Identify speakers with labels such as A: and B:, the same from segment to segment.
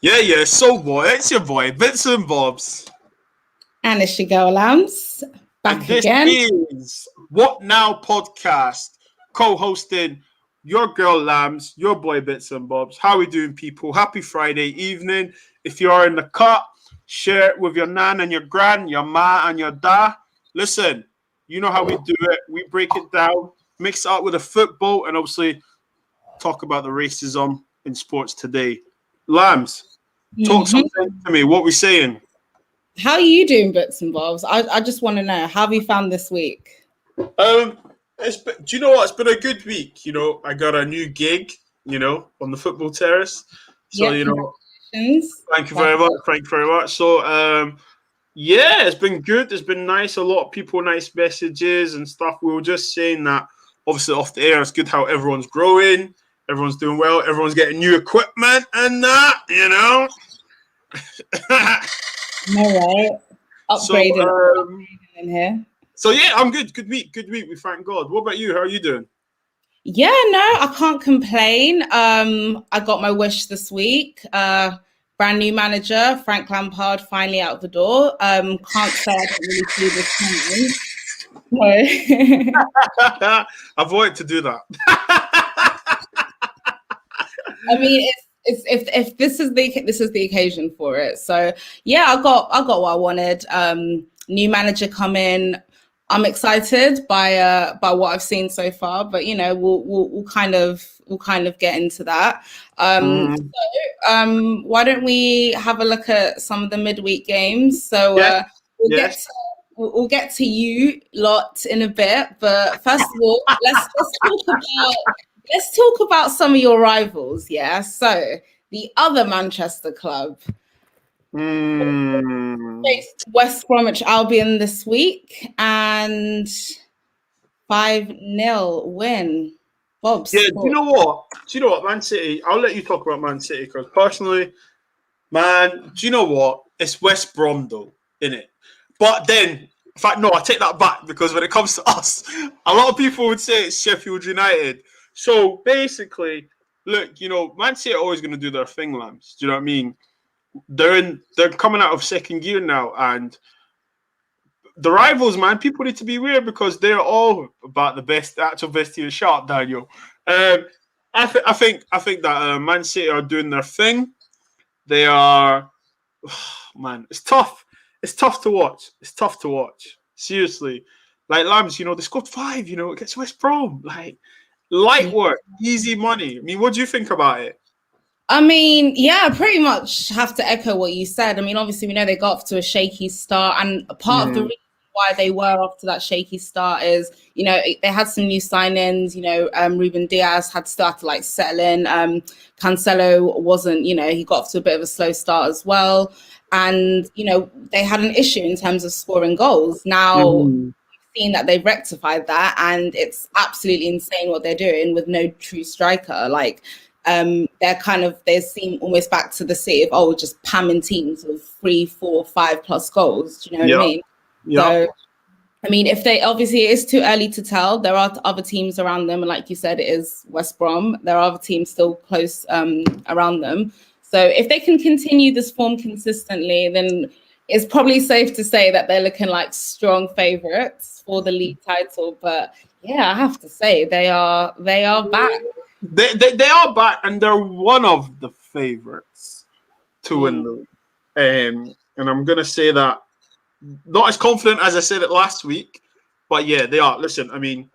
A: Yeah. So boy, it's your boy, Bits and Bobs.
B: And it's your girl, Lambs, back again.
A: This is What Now Podcast, co-hosting your girl, Lambs, your boy, Bits and Bobs. How we doing, people? Happy Friday evening. If you are in the cut, share it with your nan and your gran, your ma and your da. Listen, you know how we do it. We break it down, mix it up with the football, and obviously talk about the racism in sports today. Lambs, talk something to me. What we saying?
B: How are you doing, Bits and Bobs? I just want to know, how have you found this week?
A: Do you know what? It's been a good week. You know, I got a new gig, on the football terrace. So, thank you very much. So, it's been good. It's been nice. A lot of people, nice messages and stuff. We were just saying that, obviously, off the air, it's good how everyone's growing. Everyone's doing well. Everyone's getting new equipment and that,
B: All right. Upgrading in here.
A: So, yeah, I'm good. Good week. We thank God. What about you? How are you doing?
B: Yeah, no, I can't complain. I got my wish this week. Brand new manager, Frank Lampard, finally out the door. Can't say I don't really see this coming. No.
A: I've wanted to do that.
B: I mean, if this is the occasion for it. So yeah, I got what I wanted. New manager come in. I'm excited by what I've seen so far, but we'll kind of get into that. So why don't we have a look at some of the midweek games? So we'll get to you lot in a bit, but first of all, let's talk about some of your rivals. Yeah, so the other Manchester club faced West Bromwich Albion this week and 5-0 win. Bob's.
A: Yeah, do you know what, Man City? I'll let you talk about Man City because personally, man, do you know what? It's West Brom though, innit? But then, in fact, no, I take that back because when it comes to us, a lot of people would say it's Sheffield United. So basically, look, Man City are always going to do their thing, Lambs. Do you know what I mean? They're coming out of second gear now, and the rivals, man, people need to be weird because they're all about the actual best team sharp, Daniel. I think that Man City are doing their thing. They are, man, it's tough. It's tough to watch. Seriously, like Lambs, they scored 5. Against West Brom, like light work, easy money. I mean, what do you think about it?
B: I mean, yeah, I pretty much have to echo what you said. I mean, obviously, we know they got off to a shaky start, and part of the reason why they were off to that shaky start is, they had some new signings. Ruben Diaz had started to settle in. Cancelo wasn't, he got off to a bit of a slow start as well, and they had an issue in terms of scoring goals. Now, we've seen that they've rectified that, and it's absolutely insane what they're doing with no true striker. They seem almost back to the city of just pamming teams with 3, 4, 5 plus goals. Do you know what I mean? Yeah. So, I mean, it is too early to tell. There are other teams around them, and like you said, it is West Brom. There are other teams still close around them. So if they can continue this form consistently, then it's probably safe to say that they're looking like strong favourites for the league title. But yeah, I have to say they are back.
A: They are back, and they're one of the favourites to win the league. And I'm going to say that, not as confident as I said it last week, but yeah, they are. Listen, I mean,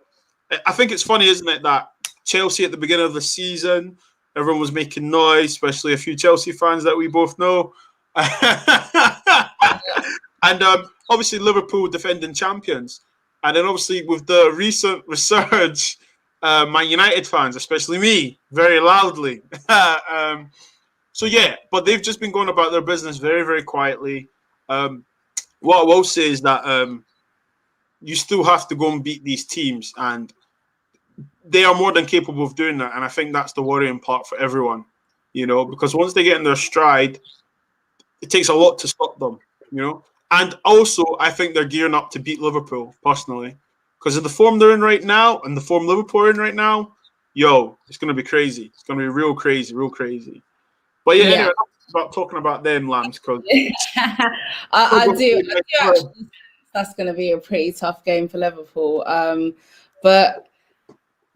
A: I think it's funny, isn't it, that Chelsea at the beginning of the season, everyone was making noise, especially a few Chelsea fans that we both know. And obviously Liverpool defending champions. And then obviously with the recent resurge, Man United fans, especially me, very loudly. So yeah, but they've just been going about their business very, very quietly. What I will say is that you still have to go and beat these teams, and they are more than capable of doing that. And I think that's the worrying part for everyone, because once they get in their stride, it takes a lot to stop them, And also, I think they're gearing up to beat Liverpool, personally. Because of the form they're in right now and the form Liverpool are in right now, it's going to be crazy. It's going to be real crazy. But yeah, anyway, about talking about them lambs because
B: I do actually think that's going to be a pretty tough game for Liverpool. But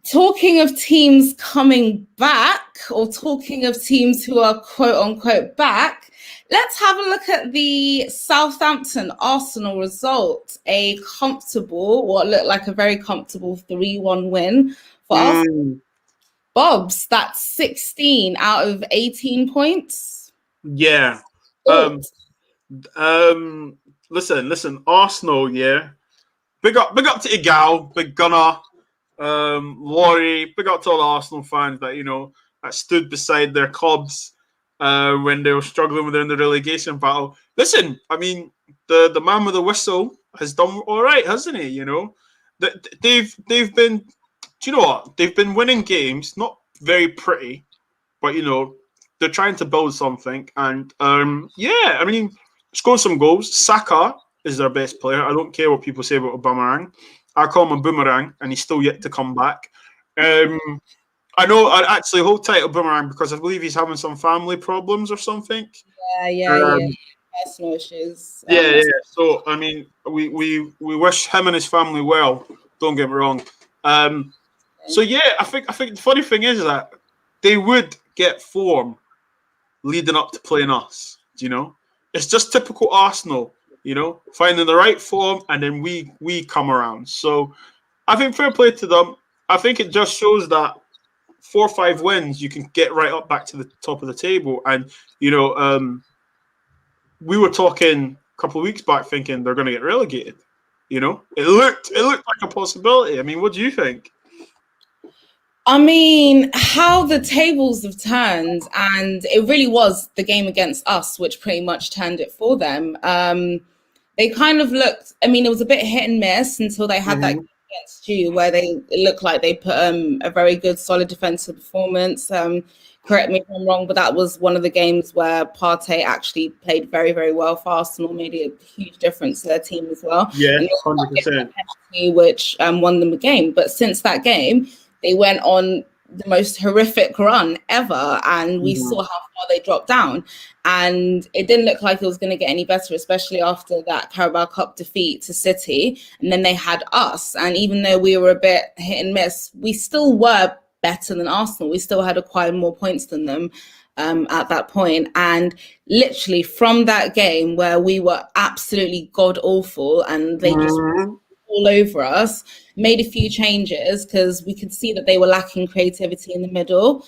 B: talking of teams coming back, or talking of teams who are quote unquote back, let's have a look at the Southampton Arsenal result. A comfortable, what looked like a very comfortable 3-1 win for Arsenal. BOBZ, that's 16 out of 18 points.
A: Yeah. Listen, Arsenal, yeah. Big up to Igal, Big Gunner, Laurie, big up to all the Arsenal fans that, that stood beside their clubs when they were struggling within the relegation battle. Listen, I mean, the man with the whistle has done all right, hasn't he? They've been, do you know what? They've been winning games, not very pretty, but they're trying to build something. And I mean, scored some goals. Saka is their best player. I don't care what people say about Boomerang. I call him a boomerang, and he's still yet to come back. I know. I actually hold tight to Boomerang because I believe he's having some family problems or something.
B: Yeah. Personal issues.
A: Yeah. So I mean, we wish him and his family well. Don't get me wrong. So yeah, I think the funny thing is that they would get form leading up to playing us. It's just typical Arsenal. Finding the right form, and then we come around. So I think fair play to them. I think it just shows that 4 or 5 wins, you can get right up back to the top of the table. And we were talking a couple of weeks back, thinking they're going to get relegated. It looked like a possibility. I mean, what do you think?
B: I mean, how the tables have turned, and it really was the game against us which pretty much turned it for them. They kind of looked, I mean, it was a bit hit and miss until they had that game against you, where it looked like they put a very good, solid defensive performance. Correct me if I'm wrong, but that was one of the games where Partey actually played very, very well for Arsenal, made a huge difference to their team as well.
A: Yeah, 100%.
B: Which won them the game. But since that game, they went on the most horrific run ever, and we saw how far they dropped down. And it didn't look like it was going to get any better, especially after that Carabao Cup defeat to City. And then they had us. And even though we were a bit hit and miss, we still were better than Arsenal. We still had acquired more points than them at that point. And literally from that game where we were absolutely god awful and they just all over us, made a few changes because we could see that they were lacking creativity in the middle.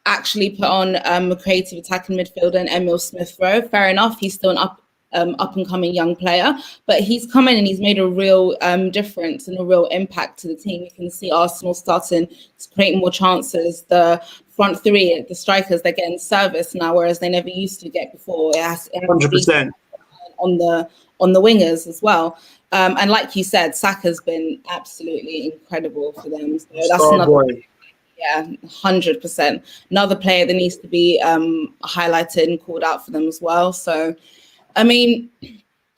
B: Actually put on a creative attacking midfielder in Emil Smith-Rowe. Fair enough, he's still an up and coming young player, but he's come in and he's made a real difference and a real impact to the team. You can see Arsenal starting to create more chances. The front three, the strikers, they're getting service now, whereas they never used to get before. It has 100% on the wingers as well. And like you said, Saka's been absolutely incredible for them. So that's another. Yeah, 100%. Another player that needs to be highlighted and called out for them as well. So, I mean,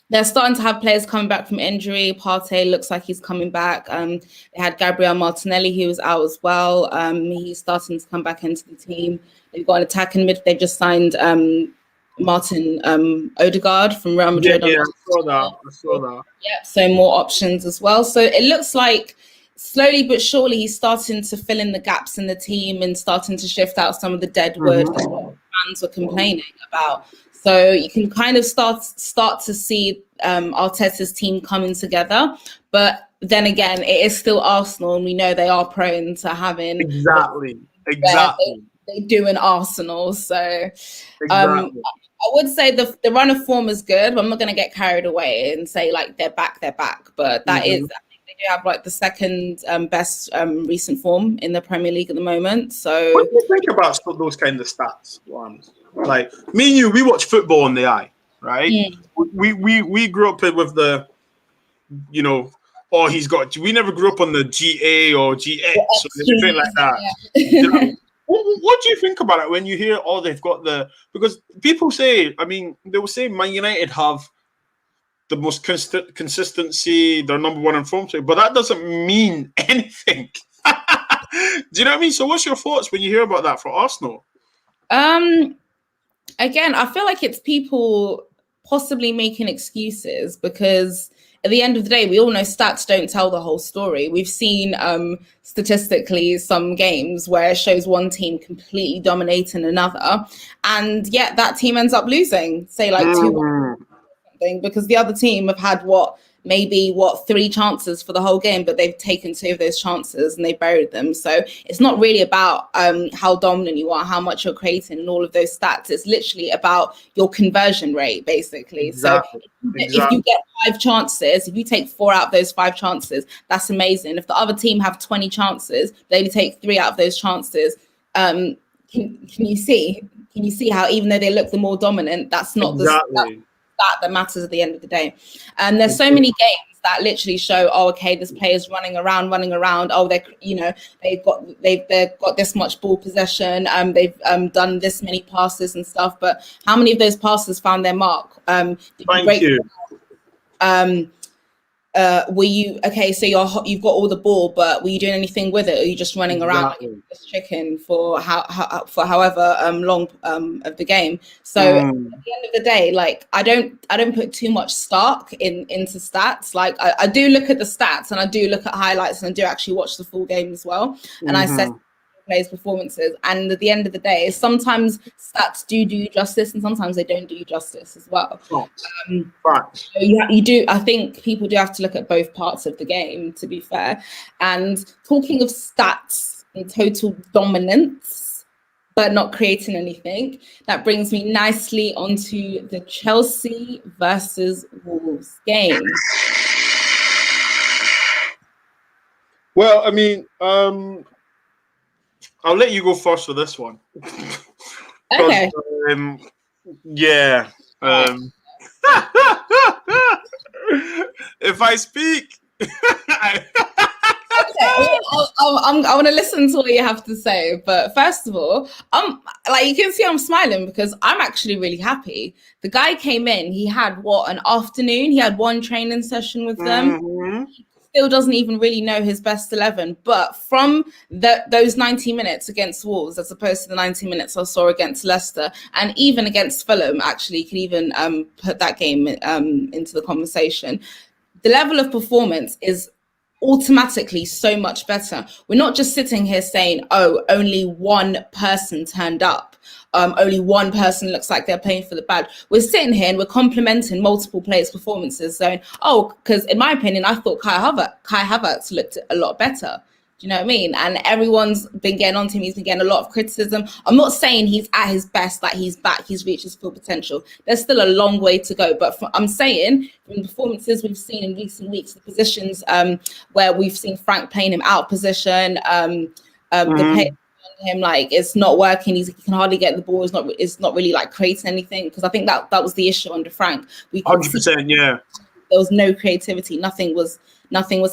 B: they're starting to have players coming back from injury. Partey looks like he's coming back. They had Gabriel Martinelli, who was out as well. He's starting to come back into the team. They've got an attacking mid. They just signed Martin Odegaard from Real Madrid.
A: Yeah, I saw that.
B: Yeah, so more options as well. So it looks like slowly but surely he's starting to fill in the gaps in the team and starting to shift out some of the dead wood that fans were complaining about. So you can kind of start to see Arteta's team coming together. But then again, it is still Arsenal, and we know they are prone to having
A: exactly.
B: They do in Arsenal. So I would say the run of form is good, but I'm not going to get carried away and say like they're back. But that is, I think they do have like the second best recent form in the Premier League at the moment. So
A: what do you think about those kind of stats? Like me and you, we watch football on the eye, right? We grew up with the, we never grew up on the GA or GX or anything like that. Yeah. What do you think about it when you hear, they've got because people say, I mean, they will say Man United have the most consistency, they're number one in form, but that doesn't mean anything. Do you know what I mean? So what's your thoughts when you hear about that for Arsenal?
B: Again, I feel like it's people possibly making excuses because at the end of the day, we all know stats don't tell the whole story. We've seen statistically some games where it shows one team completely dominating another, and yet that team ends up losing, say like 2-1 something, because the other team have had maybe 3 chances for the whole game, but they've taken 2 of those chances and they buried them. So it's not really about how dominant you are, how much you're creating and all of those stats. It's literally about your conversion rate, basically.
A: Exactly.
B: So if you get 5 chances, if you take 4 out of those 5 chances, that's amazing. If the other team have 20 chances, they only take 3 out of those chances. Can you see how even though they look the more dominant, that's not
A: exactly.
B: that matters at the end of the day. And there's so many games that literally show, oh, okay, this player's running around. Oh, they've got this much ball possession. They've done this many passes and stuff. But how many of those passes found their mark?
A: Thank you.
B: Were you okay? So you've got all the ball, but were you doing anything with it? Or are you just running around like this chicken for however long of the game? So at the end of the day, like I don't put too much stock into stats. Like I do look at the stats and I do look at highlights and I do actually watch the full game as well. And I assess players' performances, and at the end of the day, sometimes stats do justice and sometimes they don't do justice as well. So you do, I think people do have to look at both parts of the game, to be fair. And talking of stats and total dominance but not creating anything, that brings me nicely onto the Chelsea versus Wolves game.
A: Well, I mean, I'll let you go first for this one.
B: Okay.
A: Yeah. If I speak,
B: I want to listen to what you have to say. But first of all, like you can see, I'm smiling because I'm actually really happy. The guy came in. He had an afternoon. He had 1 training session with them. Still doesn't even really know his best 11, but from those 90 minutes against Wolves, as opposed to the 90 minutes I saw against Leicester, and even against Fulham, actually, you can even put that game into the conversation. The level of performance is automatically so much better. We're not just sitting here saying, oh, only 1 person turned up. Only 1 person looks like they're playing for the bad. We're sitting here and we're complimenting multiple players' performances, saying, oh, because in my opinion, I thought Kai Havertz looked a lot better. Do you know what I mean? And everyone's been getting on to him. He's been getting a lot of criticism. I'm not saying he's at his best, like he's back, he's reached his full potential. There's still a long way to go. But I'm saying from the performances we've seen in recent weeks, the positions where we've seen Frank playing him out of position, the play him, like it's not working. He can hardly get the ball. It's not really like creating anything, because I think that was the issue under Frank.
A: 100%, yeah.
B: There was no creativity. Nothing was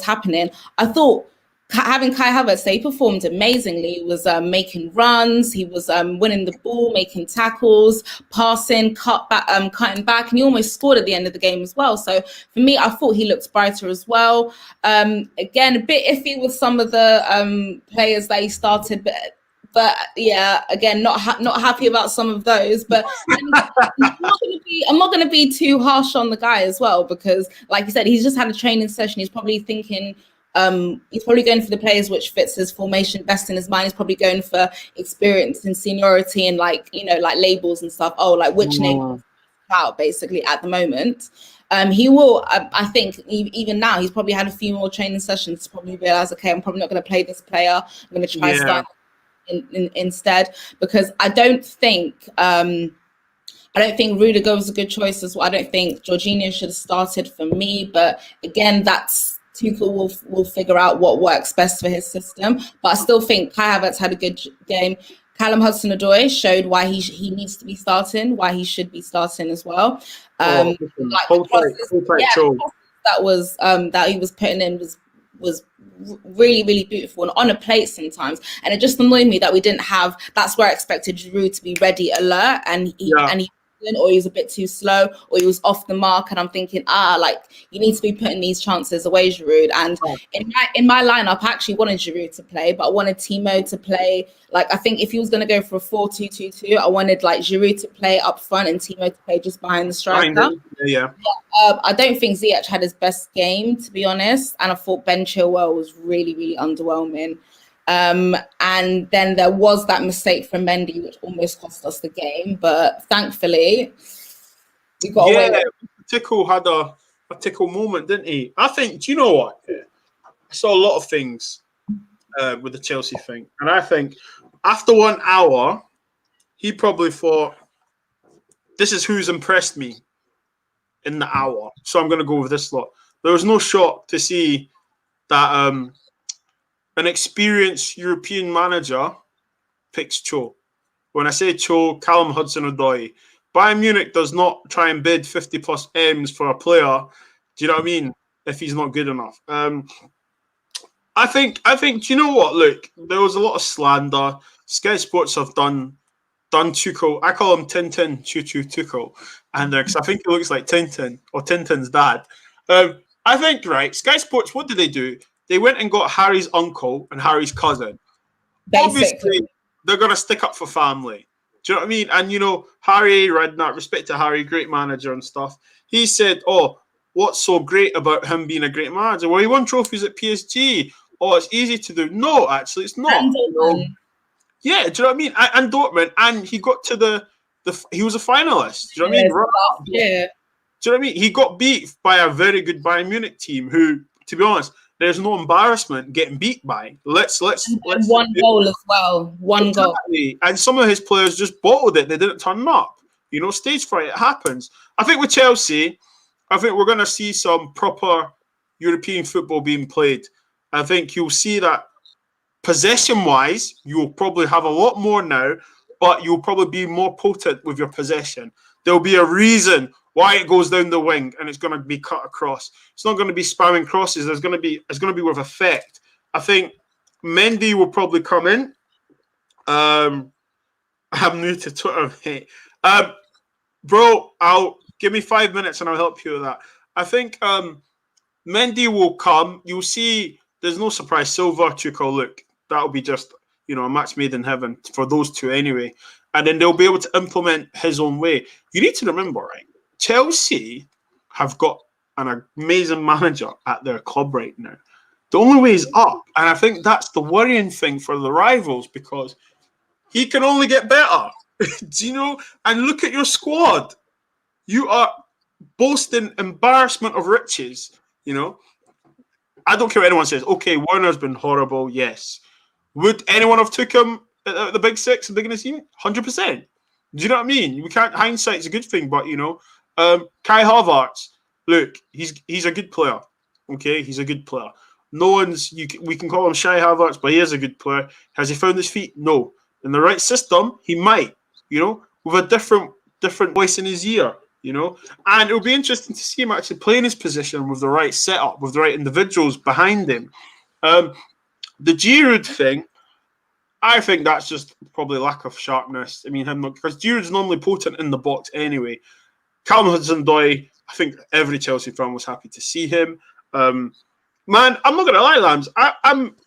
B: happening. I thought having Kai Havertz, he performed amazingly. He was making runs. He was winning the ball, making tackles, passing, cutting back, and he almost scored at the end of the game as well. So for me, I thought he looked brighter as well. Again, a bit iffy with some of the players that he started, but yeah, again, not happy about some of those. But I'm not going to be too harsh on the guy as well, because, like you said, he's just had a training session. He's probably thinking, he's probably going for the players which fits his formation best in his mind. He's probably going for experience and seniority and like labels and stuff. Oh, like which name out basically at the moment. He will. I think even now he's probably had a few more training sessions to probably realize, okay, I'm probably not going to play this player. I'm going to try start instead, because I don't think Rudiger was a good choice as well. I don't think Jorginho should have started for me, but again, that's Tuchel will figure out what works best for his system. But I still think Kai Havertz had a good game. Callum Hudson-Odoi showed why he needs to be starting, why he should be starting as well. That he was putting in was really, really beautiful and on a plate sometimes. And it just annoyed me that we didn't have. That's where I expected Giroud to be ready, alert, and he or he was a bit too slow, or he was off the mark. And I'm thinking, like, you need to be putting these chances away, Giroud. And in my lineup, I actually wanted Giroud to play, but I wanted Timo to play. Like, I think if he was going to go for a 4-2-2-2, I wanted like Giroud to play up front and Timo to play just behind the striker.
A: Yeah.
B: I don't think Ziyech had his best game, to be honest, and I thought Ben Chilwell was really, really underwhelming. And then there was that mistake from Mendy, which almost cost us the game, but thankfully we got away with it.
A: Tickle had a tickle moment, didn't he? I think, do you know what? I saw a lot of things with the Chelsea thing, and I think after 1 hour, he probably thought, this is who's impressed me in the hour, so I'm going to go with this lot. There was no shock to see that an experienced European manager picks Cho. When I say Cho, Callum Hudson-Odoi. Bayern Munich does not try and bid 50 plus M's for a player. Do you know what I mean? If he's not good enough. I think. Do you know what? Look, there was a lot of slander. Sky Sports have done Tuchel. I call him Tintin Choo Tuchel, and because I think he looks like Tintin or Tintin's dad. I think, right, Sky Sports, what did they do? They went and got Harry's uncle and Harry's cousin.
B: Basically.
A: Obviously, they're going to stick up for family. Do you know what I mean? And, you know, Harry Redknapp, respect to Harry, great manager and stuff. He said, what's so great about him being a great manager? Well, he won trophies at PSG. Oh, it's easy to do. No, actually, it's not. Yeah, do you know what I mean? And Dortmund, and he got to he was a finalist. Do you know what I mean?
B: Yeah.
A: Do you know what I mean? He got beat by a very good Bayern Munich team who, to be honest, there's no embarrassment getting beat by. Let's
B: one goal as well. One goal.
A: And some of his players just bottled it. They didn't turn up. You know, stage fright, it happens. I think with Chelsea, I think we're going to see some proper European football being played. I think you'll see that possession-wise, you'll probably have a lot more now, but you'll probably be more potent with your possession. There'll be a reason why it goes down the wing and it's going to be cut across. It's not going to be spamming crosses. It's going to be with effect. I think Mendy will probably come in. I'm new to Twitter, mate. Bro, give me 5 minutes and I'll help you with that. I think Mendy will come. You'll see there's no surprise. Silva, Tuchel, look, that'll be just, you know, a match made in heaven for those two anyway. And then they'll be able to implement his own way. You need to remember, right? Chelsea have got an amazing manager at their club right now. The only way is up. And I think that's the worrying thing for the rivals because he can only get better. Do you know? And look at your squad. You are boasting embarrassment of riches, you know? I don't care what anyone says. Okay, Werner's been horrible, yes. Would anyone have took him at the big six, the beginning of the season? 100%. Do you know what I mean? We can't. Hindsight's a good thing, but, you know, Kai Havertz, look, he's a good player. Okay, he's a good player. No one's we can call him Shy Havertz, but he is a good player. Has he found his feet? No. In the right system, he might. You know, with a different voice in his ear. You know, and it'll be interesting to see him actually playing his position with the right setup, with the right individuals behind him. The Giroud thing, I think that's just probably lack of sharpness. I mean, because Giroud's normally potent in the box anyway. Callum Hudson-Odoi, I think every Chelsea fan was happy to see him. Man, I'm not gonna lie, Lambs. I'm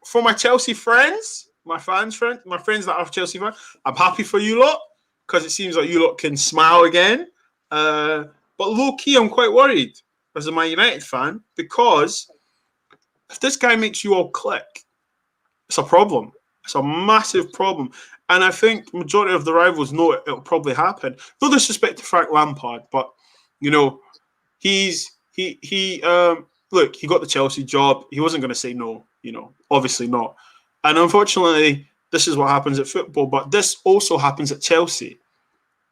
A: for my Chelsea friends, my friends that are Chelsea fans. I'm happy for you lot because it seems like you lot can smile again. But low key, I'm quite worried as a Man United fan because if this guy makes you all click, it's a problem. It's a massive problem, and I think majority of the rivals know it'll probably happen. No disrespect to Frank Lampard, but you know, look, he got the Chelsea job. He wasn't going to say no. You know, obviously not. And unfortunately, this is what happens at football. But this also happens at Chelsea.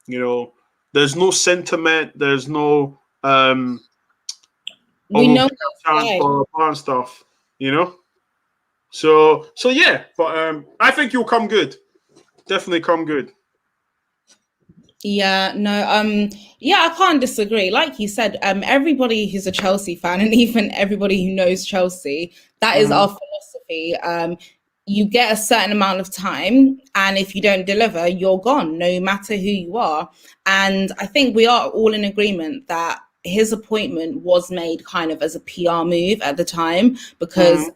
A: You know. There's no sentiment. There's no
B: we know
A: and stuff, you know. So yeah, but I think you'll come good. Definitely come good.
B: Yeah, no, yeah, I can't disagree. Like you said, everybody who's a Chelsea fan and even everybody who knows Chelsea, that is our philosophy. you get a certain amount of time, and if you don't deliver, you're gone, no matter who you are. And I think we are all in agreement that his appointment was made kind of as a PR move at the time, because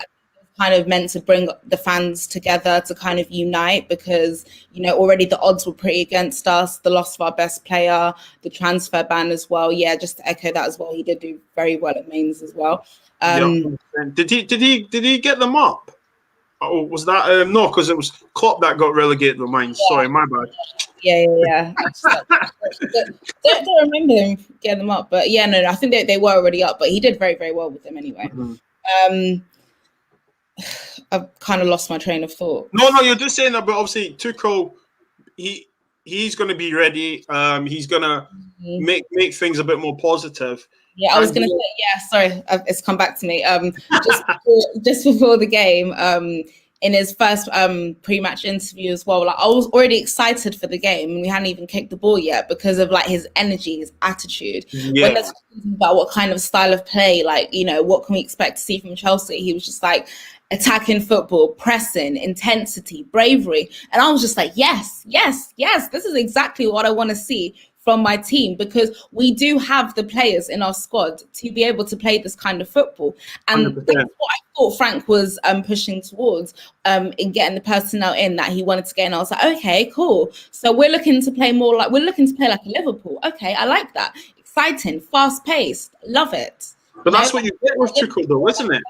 B: kind of meant to bring the fans together to kind of unite, because, you know, already the odds were pretty against us, the loss of our best player, the transfer ban as well. Yeah, just to echo that as well, he did do very well at Mainz as well.
A: Did he get them up? Oh, was that no? Because it was Klopp that got relegated with Mainz. Yeah. Sorry, my bad.
B: Yeah. don't remember him getting them up, but yeah, no, I think they were already up, but he did very, very well with them anyway. I've kind of lost my train of thought.
A: No, you're just saying that, but obviously Tuchel, he's going to be ready. He's going to make things a bit more positive.
B: Yeah, I was going to say, sorry, it's come back to me. Just before the game, in his first pre-match interview as well, like, I was already excited for the game, and we hadn't even kicked the ball yet, because of like his energy, his attitude. Yeah. When there's about what kind of style of play, like, you know, what can we expect to see from Chelsea? He was just like, attacking football, pressing, intensity, bravery. And I was just like, yes, this is exactly what I want to see from my team, because we do have the players in our squad to be able to play this kind of football. And 100%. That's what I thought Frank was pushing towards in getting the personnel in that he wanted to get. And I was like, okay, cool. So we're looking to play like a Liverpool. Okay, I like that. Exciting, fast paced, love it.
A: But that's what you get with Tuchel though, isn't it?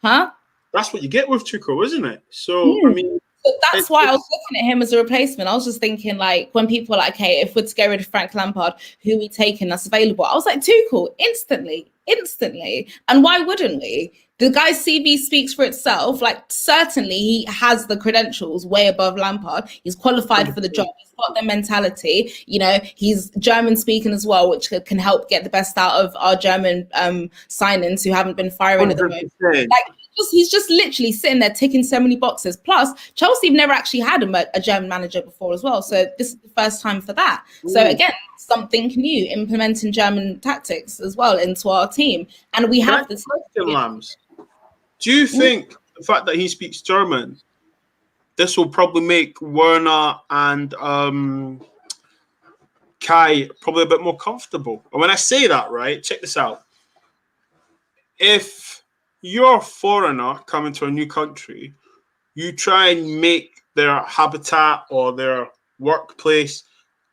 B: Huh?
A: That's what you get with Tuchel, isn't it? So, I mean...
B: So that's why I was looking at him as a replacement. I was just thinking, like, when people are like, okay, if we're to get rid of Frank Lampard, who are we taking that's available? I was like, Tuchel, instantly. And why wouldn't we? The guy's CV speaks for itself. Like, certainly he has the credentials way above Lampard. He's qualified for the job. He's got the mentality. You know, he's German speaking as well, which can help get the best out of our German signings who haven't been firing at the moment. Like, he's just literally sitting there ticking so many boxes. Plus, Chelsea have never actually had a German manager before as well. So this is the first time for that. So again, something new, implementing German tactics as well into our team. And we have this
A: question, Lambs. Do you think the fact that he speaks German, this will probably make Werner and Kai probably a bit more comfortable? And when I say that, right, check this out. If you're a foreigner coming to a new country, you try and make their habitat or their workplace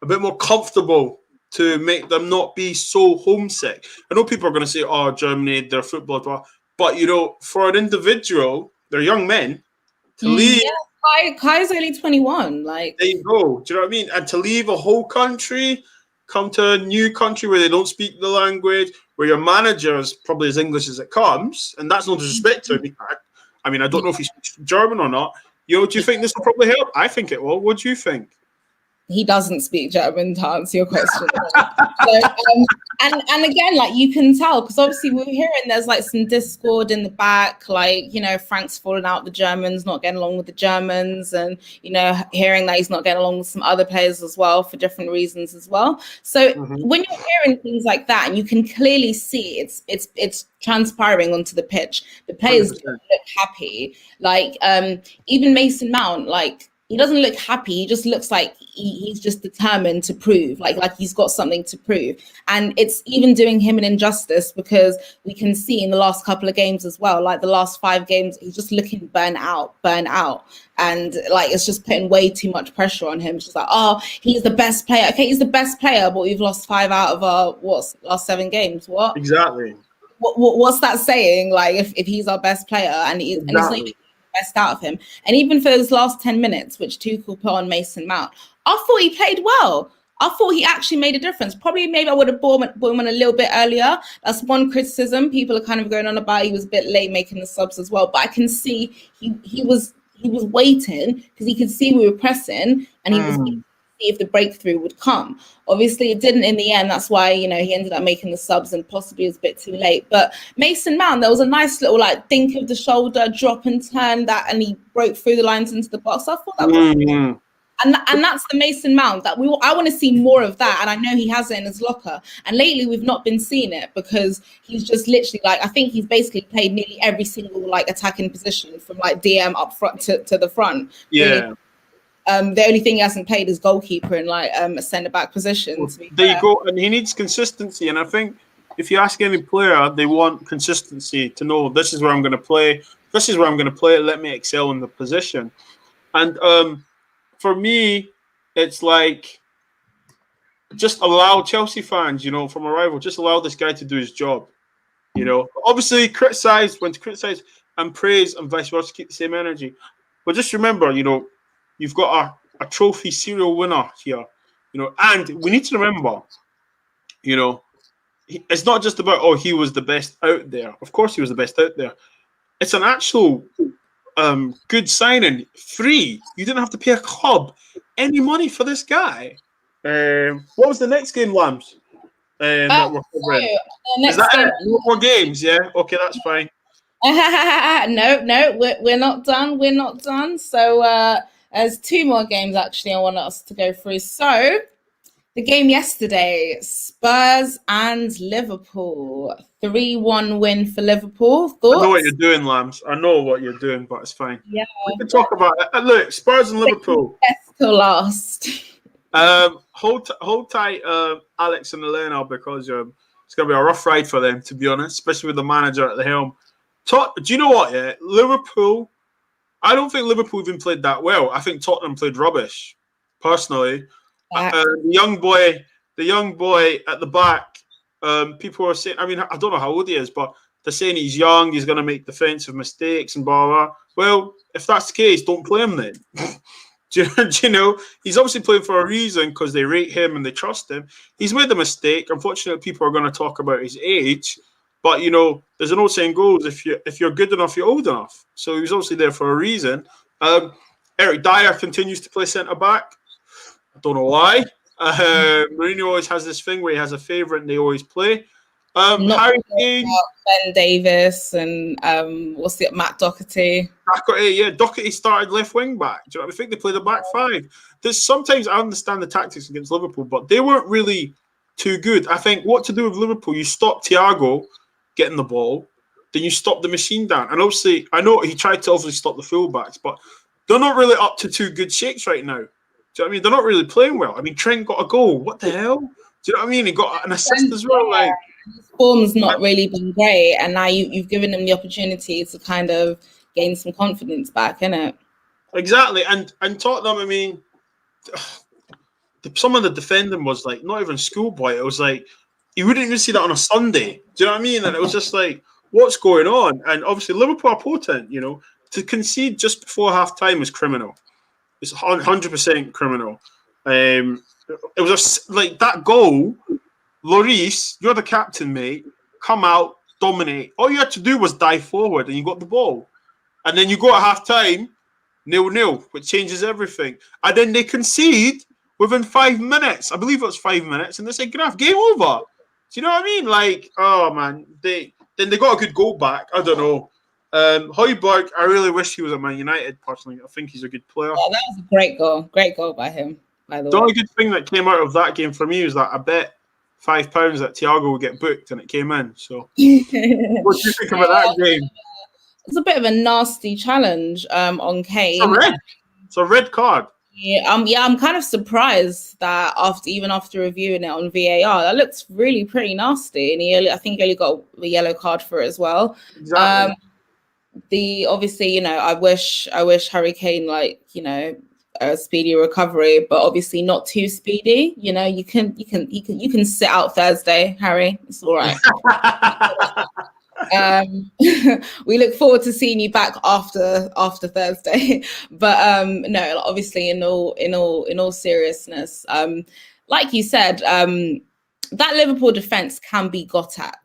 A: a bit more comfortable to make them not be so homesick. I know people are going to say, oh, Germany, their football, blah. But, you know, for an individual, they're young men, to leave...
B: Yeah, Kai's only 21. Like,
A: there you go. Do you know what I mean? And to leave a whole country, come to a new country where they don't speak the language, where your manager is probably as English as it comes, and that's no disrespect to him. I mean, I don't know if he speaks German or not. You know, do you think this will probably help? I think it will. What do you think?
B: He doesn't speak German, to answer your question. So, and again, like, you can tell, because obviously we're hearing there's like some discord in the back, like, you know, Frank's falling out with the Germans, not getting along with the Germans, and, you know, hearing that he's not getting along with some other players as well for different reasons as well. So when you're hearing things like that, and you can clearly see it's transpiring onto the pitch, the players don't look happy. Like, even Mason Mount, like, he doesn't look happy. He just looks like he's just determined to prove, like he's got something to prove. And it's even doing him an injustice, because we can see in the last couple of games as well, like the last 5 games, he's just looking burnt out. And like, it's just putting way too much pressure on him. It's just like, oh, he's the best player. Okay, he's the best player, but we've lost 5 out of our, last 7 games. What?
A: Exactly.
B: What's that saying? Like, if he's our best player and he's not even best out of him. And even for those last 10 minutes, which Tuchel put on Mason Mount, I thought he played well. I thought he actually made a difference. Maybe I would have bought him a little bit earlier. That's one criticism. People are kind of going on about he was a bit late making the subs as well. But I can see he was waiting, because he could see we were pressing, and he was see if the breakthrough would come. Obviously, it didn't in the end. That's why, you know, he ended up making the subs, and possibly it was a bit too late. But Mason Mount, there was a nice little, like, think of the shoulder, drop and turn that, and he broke through the lines into the box. I thought that was And that's the Mason Mount that I want to see more of that. And I know he has it in his locker. And lately we've not been seeing it because he's just literally like, I think he's basically played nearly every single like attacking position from like DM up front to the front.
A: Yeah.
B: Really. The only thing he hasn't played is goalkeeper in like a centre back position.
A: There you go. And he needs consistency. And I think if you ask any player, they want consistency to know this is where I'm going to play. This is where I'm going to play. Let me excel in the position. And for me, it's like just allow Chelsea fans, you know, from a rival, just allow this guy to do his job. You know, obviously criticize when to criticize and praise and vice versa, keep the same energy. But just remember, you know, you've got a trophy serial winner here, you know, and we need to remember, you know, it's not just about, oh, he was the best out there. Of course he was the best out there. It's an actual good signing, free. You didn't have to pay a club any money for this guy. What was the next game, Lambs? That we're covering? Is that it? More games, yeah? Okay, that's fine.
B: No, we're not done. We're not done. So there's 2 more games actually I want us to go through. So the game yesterday, Spurs and Liverpool, 3-1 win for Liverpool. Thoughts?
A: I know what you're doing, Lambs. I know what you're doing, but it's fine.
B: Yeah,
A: we can talk about it. Look, Spurs and Liverpool.
B: Best till last.
A: Hold tight, Alex and Elena, because it's going to be a rough ride for them, to be honest, especially with the manager at the helm. Do you know what? Yeah, Liverpool. I don't think Liverpool even played that well. I think Tottenham played rubbish, personally. The young boy at the back. People are saying. I mean, I don't know how old he is, but they're saying he's young. He's going to make defensive mistakes and blah blah. Well, if that's the case, don't play him then. Do you know? He's obviously playing for a reason because they rate him and they trust him. He's made a mistake. Unfortunately, people are going to talk about his age. But, you know, there's an old saying goes, if you're good enough, you're old enough. So he was obviously there for a reason. Eric Dyer continues to play centre-back. I don't know why. Mourinho always has this thing where he has a favourite and they always play. Harry Kane.
B: Ben Davis and Matt Doherty.
A: Doherty started left wing back. Do you know what I think? They played a back 5. Sometimes I understand the tactics against Liverpool, but they weren't really too good. I think what to do with Liverpool, you stop Thiago getting the ball, then you stop the machine down. And obviously, I know he tried to obviously stop the fullbacks, but they're not really up to 2 good shakes right now. Do you know what I mean? They're not really playing well. I mean, Trent got a goal. What the hell? Do you know what I mean? He got an assist as well. Like,
B: his form's not really been great, and now you've given him the opportunity to kind of gain some confidence back, innit?
A: Exactly. And Tottenham, I mean, some of the defending was like not even schoolboy. It was like you wouldn't even see that on a Sunday. Do you know what I mean? And it was just like, what's going on? And obviously Liverpool are potent, you know. To concede just before half time is criminal. It's 100% criminal. It was like that goal. Lloris, you're the captain, mate. Come out, dominate. All you had to do was dive forward and you got the ball. And then you go at half time, 0-0, which changes everything. And then they concede within 5 minutes. I believe it was 5 minutes. And they say, Graf, game over. Do you know what I mean? Like, oh, man. They got a good goal back. I don't know. Højbjerg, I really wish he was at Man United, personally. I think he's a good player.
B: Yeah, that was a great goal. Great goal by him, by the way.
A: only good thing that came out of that game for me was that I bet £5 that Thiago would get booked and it came in. So, what do you think about that game?
B: It's a bit of a nasty challenge on Kane.
A: It's a red card.
B: Yeah, I'm kind of surprised that after reviewing it on VAR, that looks really pretty nasty. And I think he only got a yellow card for it as well.
A: Exactly.
B: Obviously, you know, I wish Harry Kane, like, you know, a speedy recovery, but obviously not too speedy. You know, you can sit out Thursday, Harry. It's all right. We look forward to seeing you back after Thursday. But no, obviously in all seriousness, like you said, that Liverpool defense can be got at.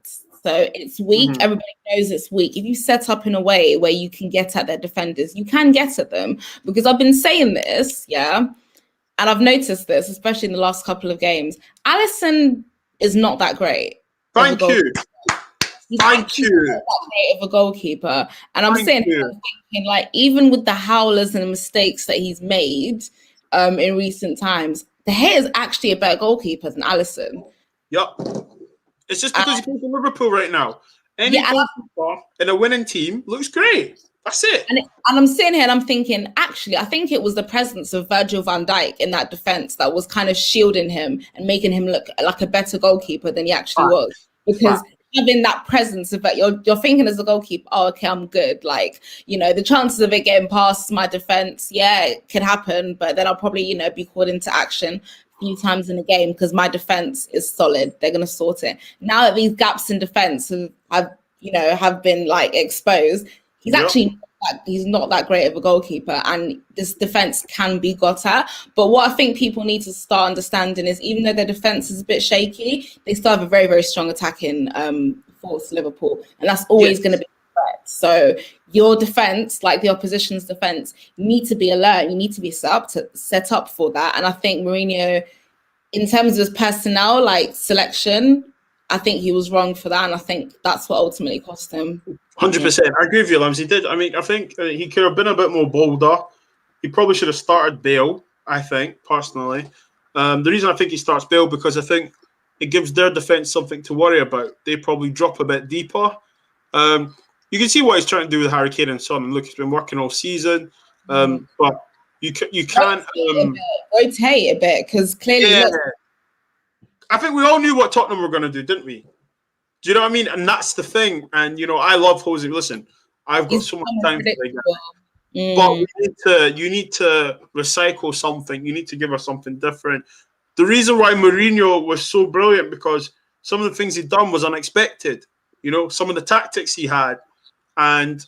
B: So it's weak. Mm-hmm. Everybody knows it's weak. If you set up in a way where you can get at their defenders, you can get at them. Because I've been saying this, yeah, and I've noticed this, especially in the last couple of games. Alisson is not that great.
A: Thank you.
B: Thank you. That great of a goalkeeper, and I'm thinking, like, even with the howlers and the mistakes that he's made, in recent times. De Gea is actually a better goalkeeper than Alisson.
A: Yup. It's just because he plays for Liverpool right now. Any goalkeeper in a winning team looks great. That's it.
B: And I'm sitting here and I'm thinking, actually, I think it was the presence of Virgil van Dijk in that defense that was kind of shielding him and making him look like a better goalkeeper than he actually was. Because having that presence of that, you're thinking as a goalkeeper, oh, okay, I'm good. Like, you know, the chances of it getting past my defense, yeah, it could happen. But then I'll probably, you know, be called into action a few times in the game because my defense is solid. They're going to sort it. Now that these gaps in defense have been like exposed, he's actually he's not that great of a goalkeeper, and this defense can be got at. But what I think people need to start understanding is, even though their defense is a bit shaky, they still have a very, very strong attacking force, Liverpool, and that's always going to be a threat. So your defense, like the opposition's defense, you need to be alert. You need to be set up for that. And I think Mourinho, in terms of his personnel, like selection, I think he was wrong for that, and I think that's what ultimately cost him.
A: 100%. I agree with you, Lams. He did. I mean, I think he could have been a bit more bolder. He probably should have started Bale, I think, personally. The reason I think he starts Bale, because I think it gives their defence something to worry about. They probably drop a bit deeper. You can see what he's trying to do with Harry Kane and Son. And look, he's been working all season. But you can't...
B: rotate a bit, because clearly...
A: Yeah. I think we all knew what Tottenham were going to do, didn't we? Do you know what I mean? And that's the thing. And, you know, I love Jose. Listen, I've got so much time for the guy. But you need to recycle something. You need to give us something different. The reason why Mourinho was so brilliant, because some of the things he'd done was unexpected. You know, some of the tactics he had. And,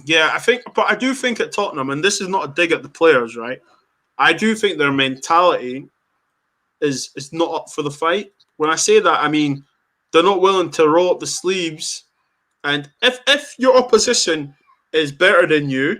A: yeah, I do think at Tottenham, and this is not a dig at the players, right? I do think their mentality is not up for the fight. When I say that, I mean they're not willing to roll up the sleeves. And if your opposition is better than you,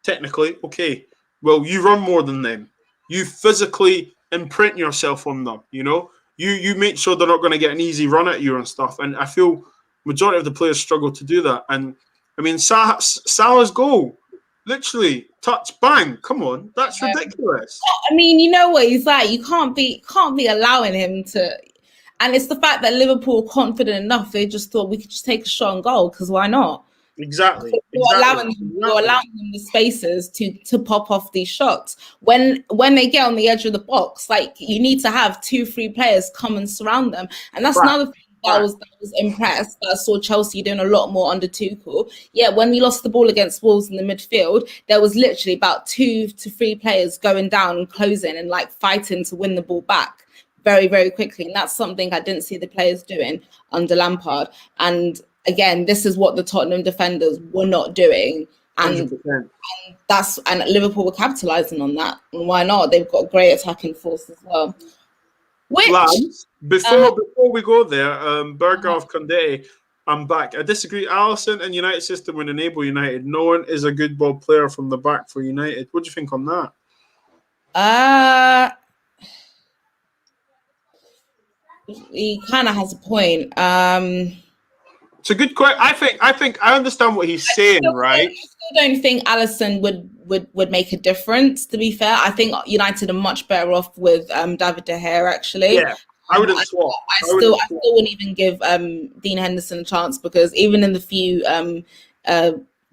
A: technically, okay, well, you run more than them. You physically imprint yourself on them, you know? You make sure they're not going to get an easy run at you and stuff. And I feel majority of the players struggle to do that. And, I mean, Salah's goal, literally, touch, bang, come on, that's ridiculous.
B: I mean, you know what he's like. You can't be allowing him to, and it's the fact that Liverpool are confident enough. They just thought we could just take a shot on goal, because why not?
A: Exactly.
B: You're allowing them the spaces to pop off these shots. When they get on the edge of the box, like, you need to have 2-3 players come and surround them, and that's another thing. I was impressed that I saw Chelsea doing a lot more under Tuchel. Yeah, when we lost the ball against Wolves in the midfield, there was literally about 2 to 3 players going down and closing and like fighting to win the ball back very, very quickly. And that's something I didn't see the players doing under Lampard. And again, this is what the Tottenham defenders were not doing. And Liverpool were capitalising on that. And why not? They've got a great attacking force as well.
A: Lads, before we go there, Berghoff Condé, I'm back. I disagree. Alisson and United system would enable United. No one is a good ball player from the back for United. What do you think on that?
B: He kind of has a point.
A: It's a good question. I think I understand what he's saying, right?
B: I still don't think Alisson would make a difference, to be fair. I think United are much better off with David De Gea, actually.
A: Yeah, I wouldn't swap.
B: I still wouldn't even give Dean Henderson a chance, because even in the few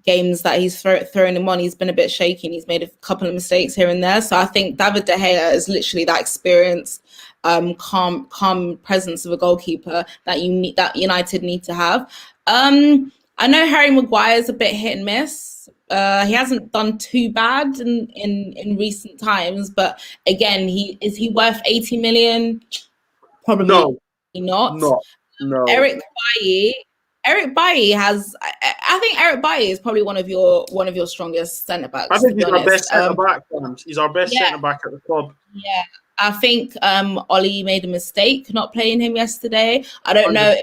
B: games that he's thrown him on, he's been a bit shaky and he's made a couple of mistakes here and there. So I think David De Gea is literally that experienced, calm presence of a goalkeeper that United need to have. I know Harry Maguire is a bit hit and miss. He hasn't done too bad in recent times, but again, is he worth 80 million? Probably not. No. Eric Bailly has. I think Eric Bailly is probably one of your strongest centre backs.
A: I think he's our best centre back. He's our best centre back at the club.
B: Yeah, I think Ollie made a mistake not playing him yesterday. I don't know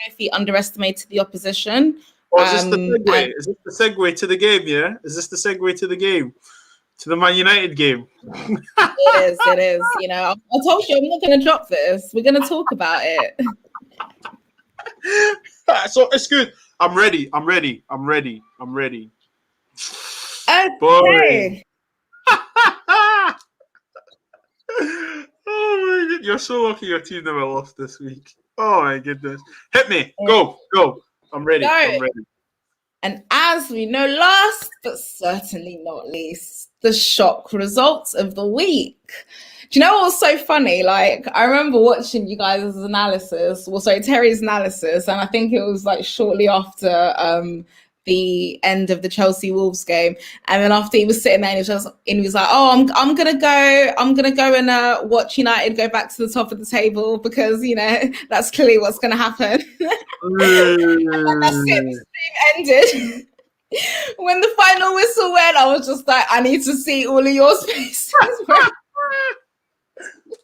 B: if he underestimated the opposition.
A: Or is this the segue? Is this the segue to the game? Yeah, is this the segue to the game? To the Man United game?
B: It is. You know, I told you I'm not going to drop this. We're going to talk about it.
A: So it's good. I'm ready.
B: Okay.
A: Oh my god, you're so lucky your team never lost this week. Oh my goodness. Hit me. Go. I'm ready. I'm ready.
B: And as we know, last but certainly not least, the shock results of the week. Do you know what was so funny? Like, I remember watching you guys' analysis, Terry's analysis, and I think it was like shortly after the end of the Chelsea Wolves game. And then after he was sitting there, and he was like, "Oh, I'm gonna go and watch United go back to the top of the table because that's clearly what's gonna happen." And that's it. The stream ended. When the final whistle went, I was just like, I need to see all of your faces.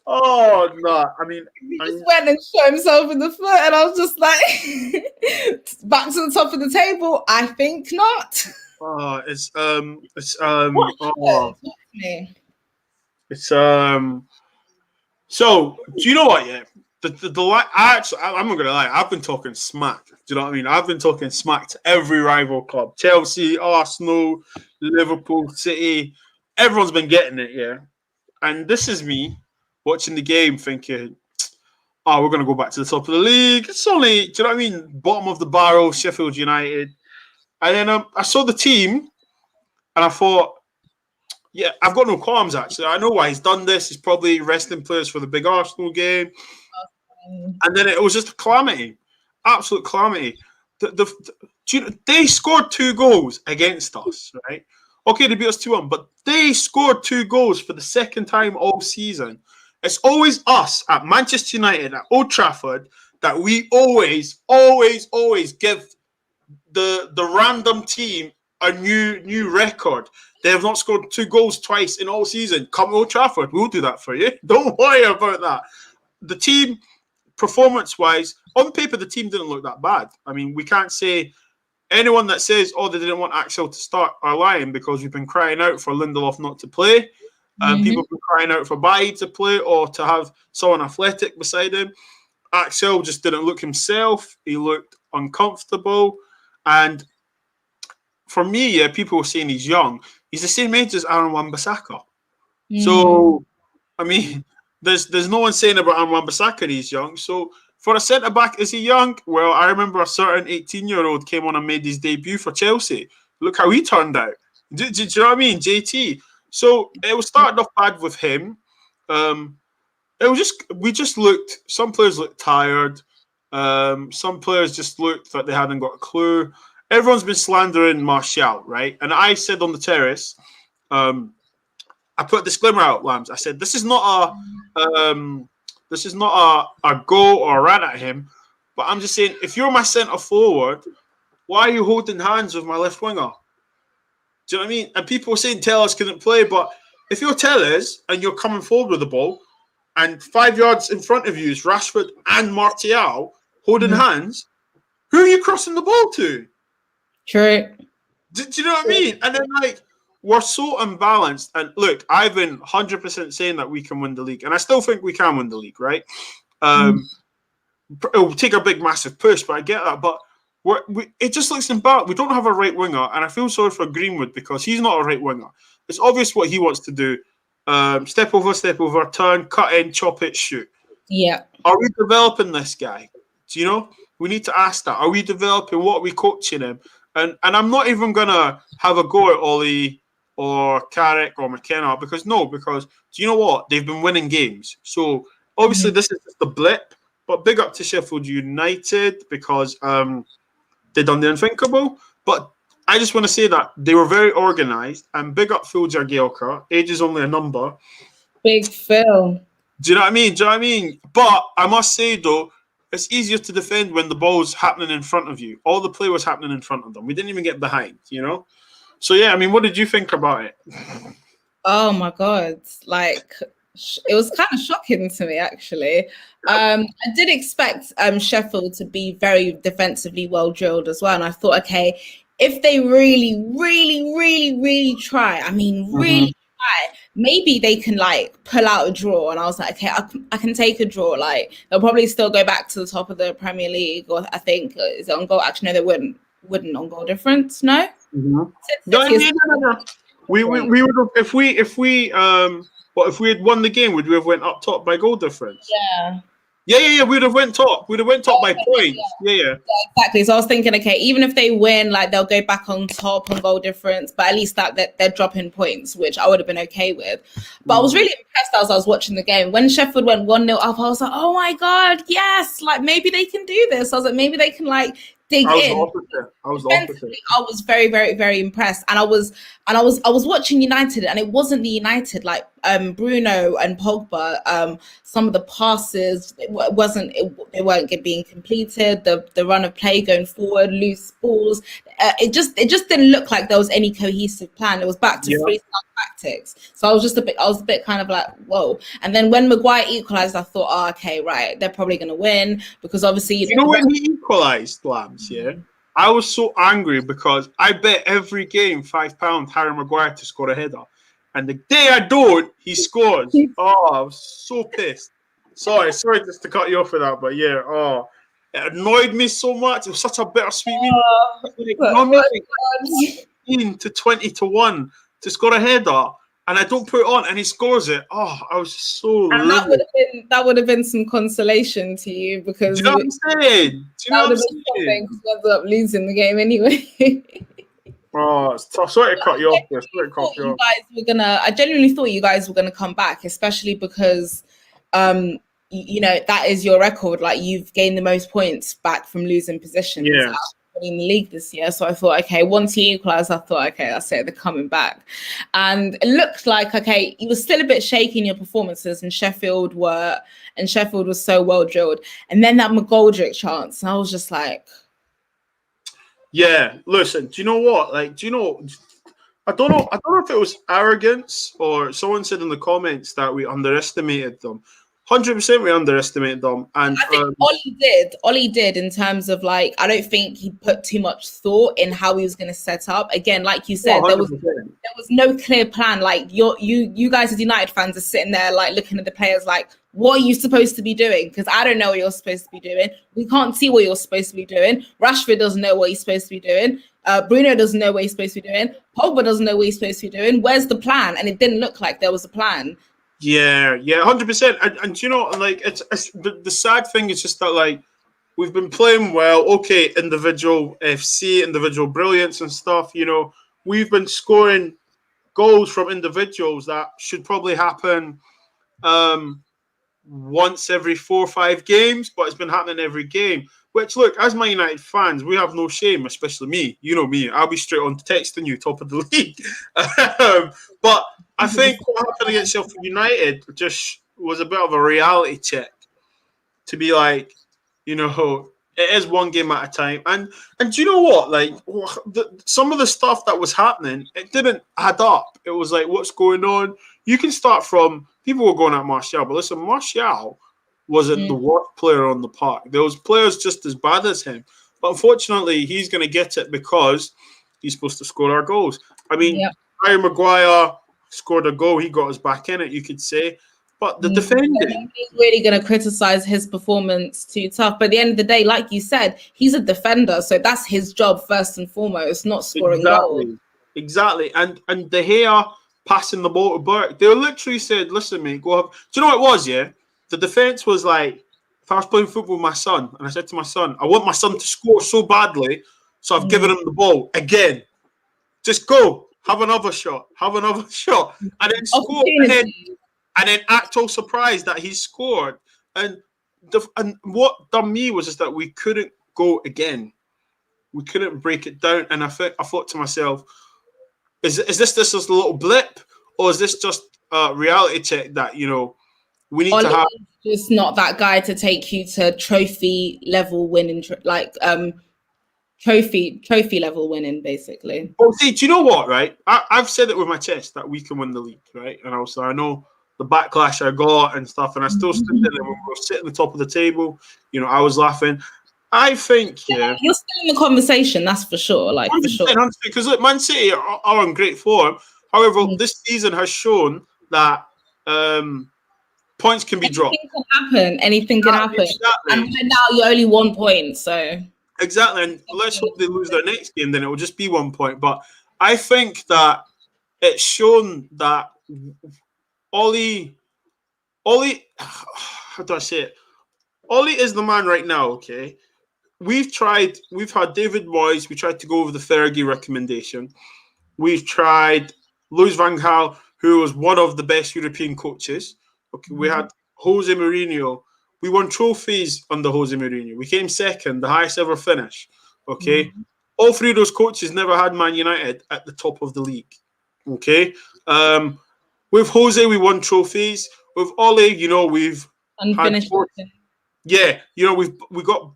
A: Oh no! I mean,
B: he just went and shot himself in the foot, and I was just like, back to the top of the table. I think not.
A: Oh, it's So do you know what? Yeah, I'm not gonna lie. I've been talking smack. Do you know what I mean? I've been talking smack to every rival club: Chelsea, Arsenal, Liverpool, City. Everyone's been getting it, yeah. And this is me watching the game, thinking, "Oh, we're gonna go back to the top of the league. It's only, do you know what I mean? Bottom of the barrel, Sheffield United." And then I saw the team, and I thought, yeah, I've got no qualms, actually. I know why he's done this. He's probably resting players for the big Arsenal game. And then it was just a calamity. Absolute calamity. They scored 2 goals against us, right? Okay, they beat us 2-1, but they scored 2 goals for the second time all season. It's always us at Manchester United, at Old Trafford, that we always give the random team a new record. They have not scored 2 goals twice in all season. Come to Old Trafford, we'll do that for you. Don't worry about that. The team, performance-wise, on paper, the team didn't look that bad. I mean, we can't say anyone that says, "Oh, they didn't want AXEL to start," are lying, because we've been crying out for Lindelof not to play. People have been crying out for BITZ to play or to have someone athletic beside him. AXEL just didn't look himself. He looked uncomfortable. And for me, yeah, people were saying he's young. He's the same age as Aaron Wan-Bissaka. So, I mean, there's no one saying about Aaron Wan-Bissaka he's young. So, for a centre-back, is he young? Well, I remember a certain 18-year-old came on and made his debut for Chelsea. Look how he turned out. Do you know what I mean? JT. So, it was started off bad with him. We just looked, some players looked tired. Some players just looked like they hadn't got a clue. Everyone's been slandering Martial, right? And I said on the terrace, I put a disclaimer out, Lambs. I said, this is not a go or a rant at him, but I'm just saying, if you're my centre forward, why are you holding hands with my left winger? Do you know what I mean? And people were saying Tellers couldn't play, but if you're Tellers and you're coming forward with the ball, and 5 yards in front of you is Rashford and Martial holding hands, who are you crossing the ball to?
B: True.
A: Do you know what I mean? And then, like, we're so unbalanced. And look, I've been 100% saying that we can win the league. And I still think we can win the league, right? It'll take a big, massive push, but I get that. But it just looks imbalanced. We don't have a right winger. And I feel sorry for Greenwood because he's not a right winger. It's obvious what he wants to do. Step over, turn, cut in, chop it, shoot.
B: Yeah.
A: Are we developing this guy? Do you know? We need to ask that. Are we developing? What are we coaching him? And I'm not even going to have a go at Ollie or Carrick or McKenna because do you know what? They've been winning games. So obviously this is just a blip, but big up to Sheffield United because they done the unthinkable. But I just want to say that they were very organised and big up Phil Jagielka. Age is only a number.
B: Big Phil.
A: Do you know what I mean? But I must say though, it's easier to defend when the ball's happening in front of you. All the play was happening in front of them. We didn't even get behind, you know? So, yeah, I mean, what did you think about it?
B: Oh, my God. Like, it was kind of shocking to me, actually. I did expect Sheffield to be very defensively well-drilled as well. And I thought, okay, if they really, really, really, really try, really try, maybe they can, like, pull out a draw. And I was like, okay, I can take a draw. Like, they'll probably still go back to the top of the Premier League. Or I think, is it on goal? Actually, no, they wouldn't on goal difference, no?
A: No. We would have, if we But if we had won the game, would we have went up top by goal difference?
B: Yeah.
A: Yeah. We'd have went top. We'd have went top by points. Yeah.
B: Exactly. So I was thinking, okay, even if they win, like they'll go back on top on goal difference, but at least that they're dropping points, which I would have been okay with. But I was really impressed as I was watching the game. When Sheffield went 1-0 up, I was like, oh my God, yes, like maybe they can do this. I was like, maybe they can like dig in.
A: I was opposite.
B: I was very, very, very impressed. And I was watching United, and it wasn't the United, like Bruno and Pogba, some of the passes they weren't being completed, the run of play going forward, loose balls. It just didn't look like there was any cohesive plan. It was back to freestyle tactics. So I was a bit kind of like, whoa. And then when Maguire equalized, I thought, oh, okay, right, they're probably gonna win, because obviously
A: you know when he equalized, Lambs, yeah, I was so angry because I bet every game £5 Harry Maguire to score a header, and the day I don't, he scores. Oh, I was so pissed. Sorry just to cut you off for that, but yeah, it annoyed me so much. It was such a bittersweet to 20-1 to score a header, and I don't put it on, and he scores it. Oh, I was so. And
B: that would have been some consolation to you, because
A: do you know what I'm saying? Do you know what I'm saying?
B: Because you ended up losing the game anyway.
A: Oh, it's tough. Sorry to cut you off there.
B: I genuinely thought you guys were gonna come back, especially because you know, that is your record. Like, you've gained the most points back from losing positions in the league this year. So I thought, okay, once you equalised, I thought, okay, that's it, they're coming back. And it looked like, okay, you were still a bit shaky in your performances, and Sheffield was so well drilled. And then that McGoldrick chance, and I was just like,
A: yeah, listen, do you know what? Like, do you know, I don't know if it was arrogance, or someone said in the comments that we underestimated them. 100% we underestimated them. And
B: I think Ollie did in terms of, like, I don't think he put too much thought in how he was going to set up. Again, like you said, there was no clear plan. Like, you guys as United fans are sitting there like looking at the players like, what are you supposed to be doing? Because I don't know what you're supposed to be doing. We can't see what you're supposed to be doing. Rashford doesn't know what he's supposed to be doing. Bruno doesn't know what he's supposed to be doing. Pogba doesn't know what he's supposed to be doing. Where's the plan? And it didn't look like there was a plan.
A: Yeah, 100%. And you know, like, it's the sad thing is just that, like, we've been playing well. Okay, individual FC, individual brilliance and stuff. You know, we've been scoring goals from individuals that should probably happen once every 4 or 5 games, but it's been happening every game. Which, look, as Man United fans, we have no shame, especially me. You know me. I'll be straight on texting you, top of the league. But I think what happened against Sheffield United just was a bit of a reality check to be like, you know, it is one game at a time. And do you know what? Like, some of the stuff that was happening, it didn't add up. It was like, what's going on? You can start from, people were going at Martial, but listen, Martial wasn't the worst player on the park. There was players just as bad as him. But unfortunately, he's going to get it because he's supposed to score our goals. I mean, Harry Maguire scored a goal. He got us back in it, you could say. But the defending...
B: He's really going to criticise his performance too tough. But at the end of the day, like you said, he's a defender. So that's his job first and foremost, not scoring goals.
A: Exactly. And De Gea passing the ball to Burke. They literally said, listen, mate, go have... Do you know what it was, yeah? The defence was like, if I was playing football with my son, and I said to my son, I want my son to score so badly, so I've given him the ball again. Just go. Have another shot. And then score. And then act all surprised that he scored. And what done me was just that we couldn't go again. We couldn't break it down. And I thought to myself, is this just a little blip? Or is this just a reality check that, you know, we need to have...
B: just not that guy to take you to trophy level winning, trophy level winning, basically.
A: Well, see, do you know what, right? I've said it with my chest that we can win the league, right? And also, I know the backlash I got and stuff, and I still stood there when we were sitting at the top of the table. You know, I was laughing. I think,
B: you're still in the conversation, that's for sure. Like, for sure.
A: Because look, Man City are in great form. However, this season has shown that points can be dropped.
B: Anything can happen.
A: Exactly.
B: And right now you're only 1 point, so...
A: Exactly, and let's hope they lose their next game, then it will just be 1 point. But I think that it's shown that how do I say it? Ollie is the man right now, okay? We've had David Moyes, we tried to go over the Fergie recommendation. We've tried Louis van Gaal, who was one of the best European coaches. Okay, we had Jose Mourinho. We won trophies under Jose Mourinho. We came second, the highest ever finish. Okay, all three of those coaches never had Man United at the top of the league. Okay, with Jose we won trophies. With Ole, we've
B: unfinished.
A: we got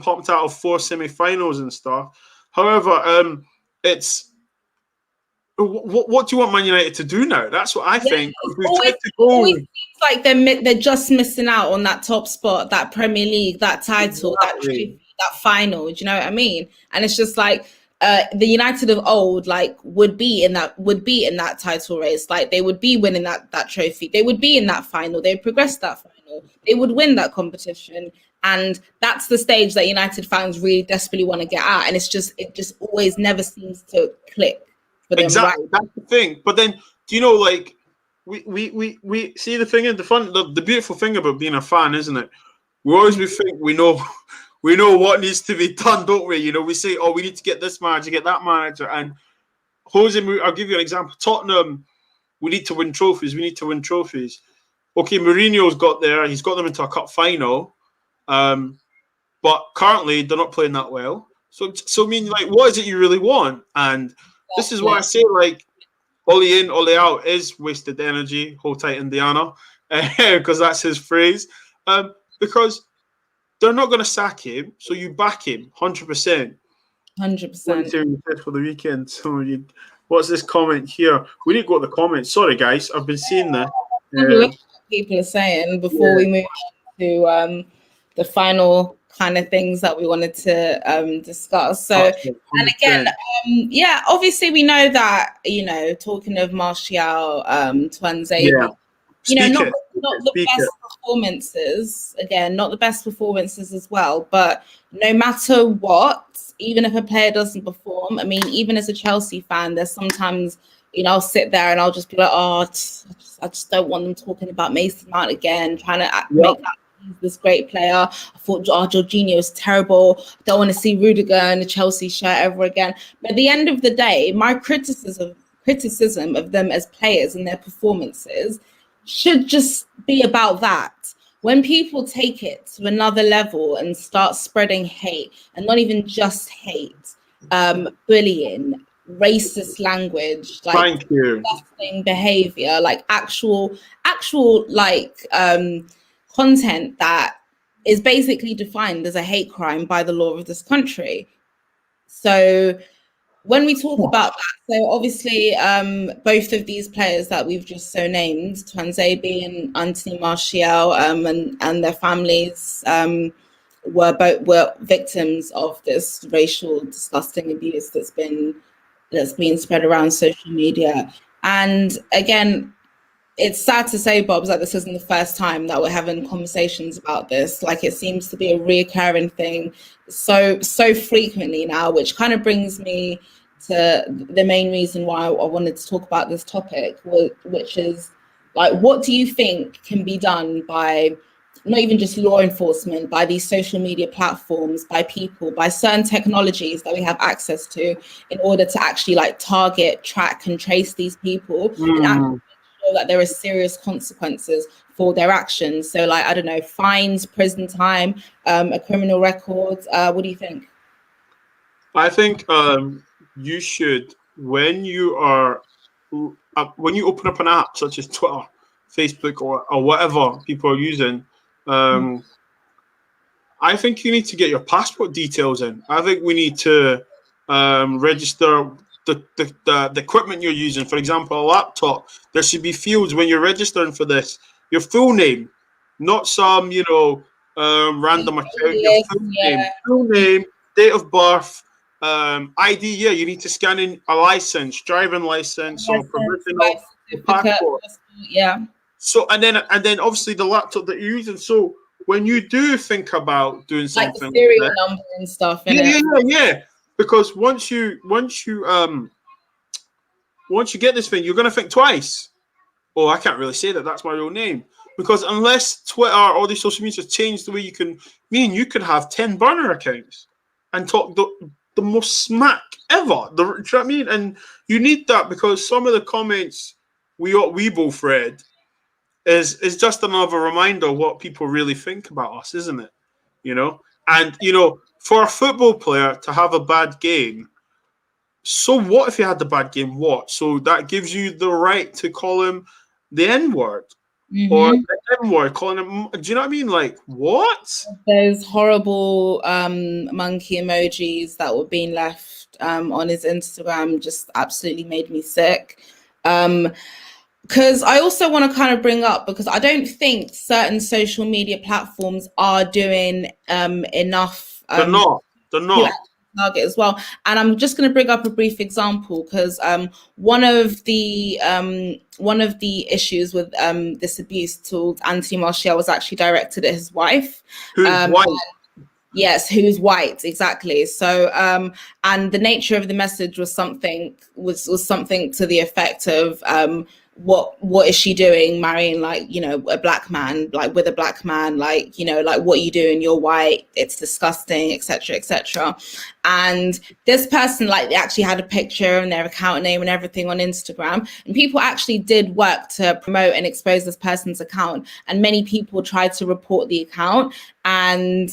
A: popped out of 4 semi-finals and stuff. However, it's what do you want Man United to do now? That's what I think.
B: It always seems like they're just missing out on that top spot, that Premier League, that title, that trophy, that final. Do you know what I mean? And it's just like the United of old, like would be in that title race. Like they would be winning that trophy. They would be in that final. They would progress that final. They would win that competition. And that's the stage that United fans really desperately want to get at. And it just always never seems to click.
A: Exactly, that's the thing. But then, do you know, like we see the thing in the fun, the beautiful thing about being a fan, isn't it? We think we know what needs to be done, don't we? We say, oh, we need to get this manager, get that manager, and Jose. I'll give you an example. Tottenham, we need to win trophies. We need to win trophies. Okay, Mourinho's got there. He's got them into a cup final, but currently they're not playing that well. So I mean, like, what is it you really want? And this is why I say, like, Ole in, Ole out is wasted energy. Hold tight, Indiana, because that's his phrase. Because they're not going to sack him, so you back him 100%.
B: 100%.
A: For the weekend. So what's this comment here? We need to go to the comments. Sorry, guys, I've been seeing that.
B: People are saying before we move to the final kind of things that we wanted to discuss. So, and again, obviously we know that, talking of Martial, TUANZEBE, not the best performances, again, not the best performances as well, but no matter what, even if a player doesn't perform, I mean, even as a Chelsea fan, there's sometimes, I'll sit there and I'll just be like, I just don't want them talking about MasonMount again, trying to make that this great player. I thought Jorginho was terrible. I don't want to see Rudiger in a Chelsea shirt ever again. But at the end of the day, my criticism of them as players and their performances should just be about that. When people take it to another level and start spreading hate, and not even just hate, bullying, racist language, like disgusting behavior, like actual like content that is basically defined as a hate crime by the law of this country. So when we talk about that, so obviously both of these players that we've just so named, TUANZEBE and Anthony Martial, and their families were victims of this racial disgusting abuse that's been spread around social media. And again, it's sad to say, Bob, that this isn't the first time that we're having conversations about this. Like, it seems to be a reoccurring thing so frequently now, which kind of brings me to the main reason why I wanted to talk about this topic, which is, like, what do you think can be done by not even just law enforcement, by these social media platforms, by people, by certain technologies that we have access to, in order to actually, like, target, track, and trace these people and actually that there are serious consequences for their actions? So, like, I don't know, fines, prison time, a criminal record. What do you think?
A: I think you should, when you open up an app such as Twitter, Facebook, or whatever people are using, I think you need to get your passport details in. I think we need to register the equipment you're using. For example, a laptop, there should be fields when you're registering for this. Your full name, not some, random account. Your full name, date of birth, ID. Yeah, you need to scan in a license, driving license, or provisional passport.
B: Yeah.
A: So and then obviously the laptop that you're using. So when you do think about doing something,
B: like the serial number and stuff.
A: Yeah. Because once you get this thing, you're gonna think twice. oh, I can't really say that. That's my real name. Because unless Twitter or these social media change the way you can, you could have 10 burner accounts and talk the most smack ever. Do you know what I mean? And you need that, because some of the comments we both read is just another reminder of what people really think about us, isn't it? You know? And, for a football player to have a bad game, so what if he had the bad game? What? So that gives you the right to call him the N-word or the M-word, calling him, do you know what I mean? Like, what?
B: Those horrible monkey emojis that were being left on his Instagram just absolutely made me sick. Because I also want to kind of bring up, because I don't think certain social media platforms are doing enough.
A: They're not.
B: Target as well. And I'm just going to bring up a brief example, because one of the issues with this abuse towards Anthony Martial was actually directed at his wife.
A: Who's white.
B: Yes, who's white, exactly. So and the nature of the message was something to the effect of what is she doing marrying a black man, with a black man, what are you doing, you're white, it's disgusting, etc. And this person they actually had a picture and their account name and everything on Instagram, and people actually did work to promote and expose this person's account, and many people tried to report the account. And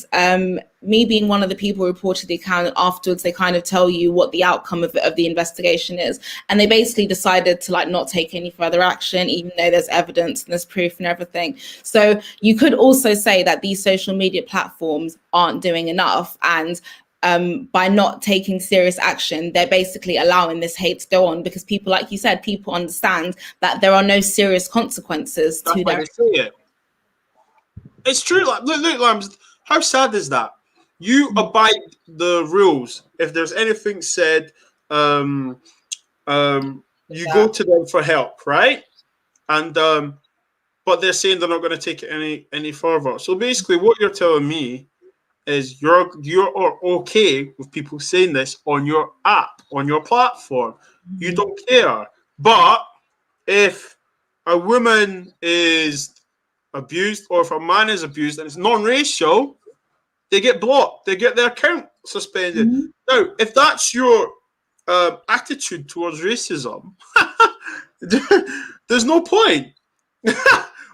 B: me being one of the people who reported the account, afterwards they kind of tell you what the outcome of the investigation is, and they basically decided to not take any further action, even though there's evidence and there's proof and everything. So you could also say that these social media platforms aren't doing enough, and by not taking serious action, they're basically allowing this hate to go on, because people, like you said, people understand that there are no serious consequences to their.
A: It's true. Look, Lambs, how sad is that? You abide the rules. If there's anything said, you go to them for help, right? And but they're saying they're not going to take it any further. So basically, what you're telling me is you're okay with people saying this on your app, on your platform. You don't care. But if a woman is abused, or if a man is abused and it's non-racial, they get blocked. They get their account suspended. Now, if that's your attitude towards racism, there's no point.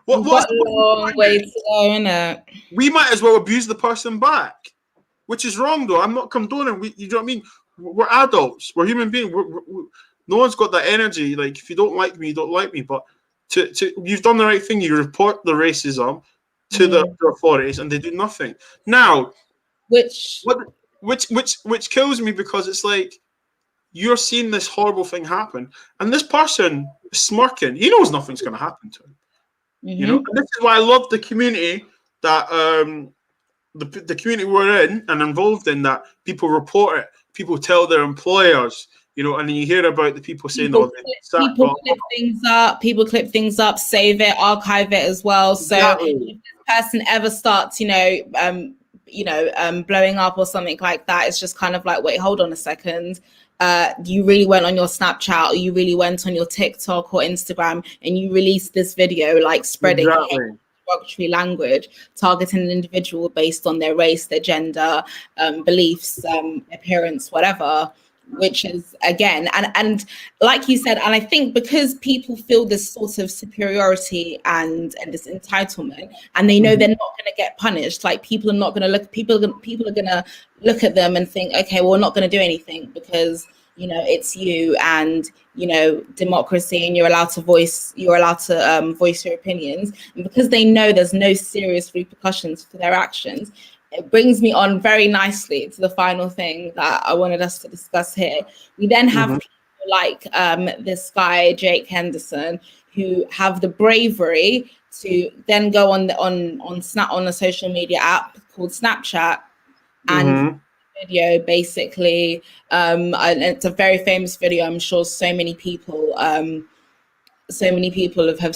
A: What's
B: a long way to go, innit?
A: We might as well abuse the person back, which is wrong, though. I'm not condoning. You know what I mean? We're adults. We're human beings. No one's got that energy. If you don't like me, you don't like me. But you've done the right thing. You report the racism to the authorities, and they do nothing. Now, which kills me, because it's you're seeing this horrible thing happen, and this person is smirking. He knows nothing's going to happen to him. You know, and this is why I love the community that the community we're in and involved in, that people report it, people tell their employers, and then you hear about the people saying,
B: people clip things up, save it, archive it as well. Exactly. So if this person ever starts, blowing up or something like that, it's just kind of wait, hold on a second. You really went on your Snapchat, or you really went on your TikTok or Instagram, and you released this video spreading derogatory language, targeting an individual based on their race, their gender, beliefs, appearance, whatever. Which is, again, and like you said, and I think because people feel this sort of superiority and this entitlement, and they know they're not going to get punished. People are not going to look. People are going to look at them and think, okay, well, we're not going to do anything because it's you, and democracy, and you're allowed to voice your opinions, and because they know there's no serious repercussions for their actions. It brings me on very nicely to the final thing that I wanted us to discuss here. We then have people like this guy, Jake Henderson, who have the bravery to then go on a social media app called Snapchat and video, basically. And it's a very famous video. I'm sure so many people have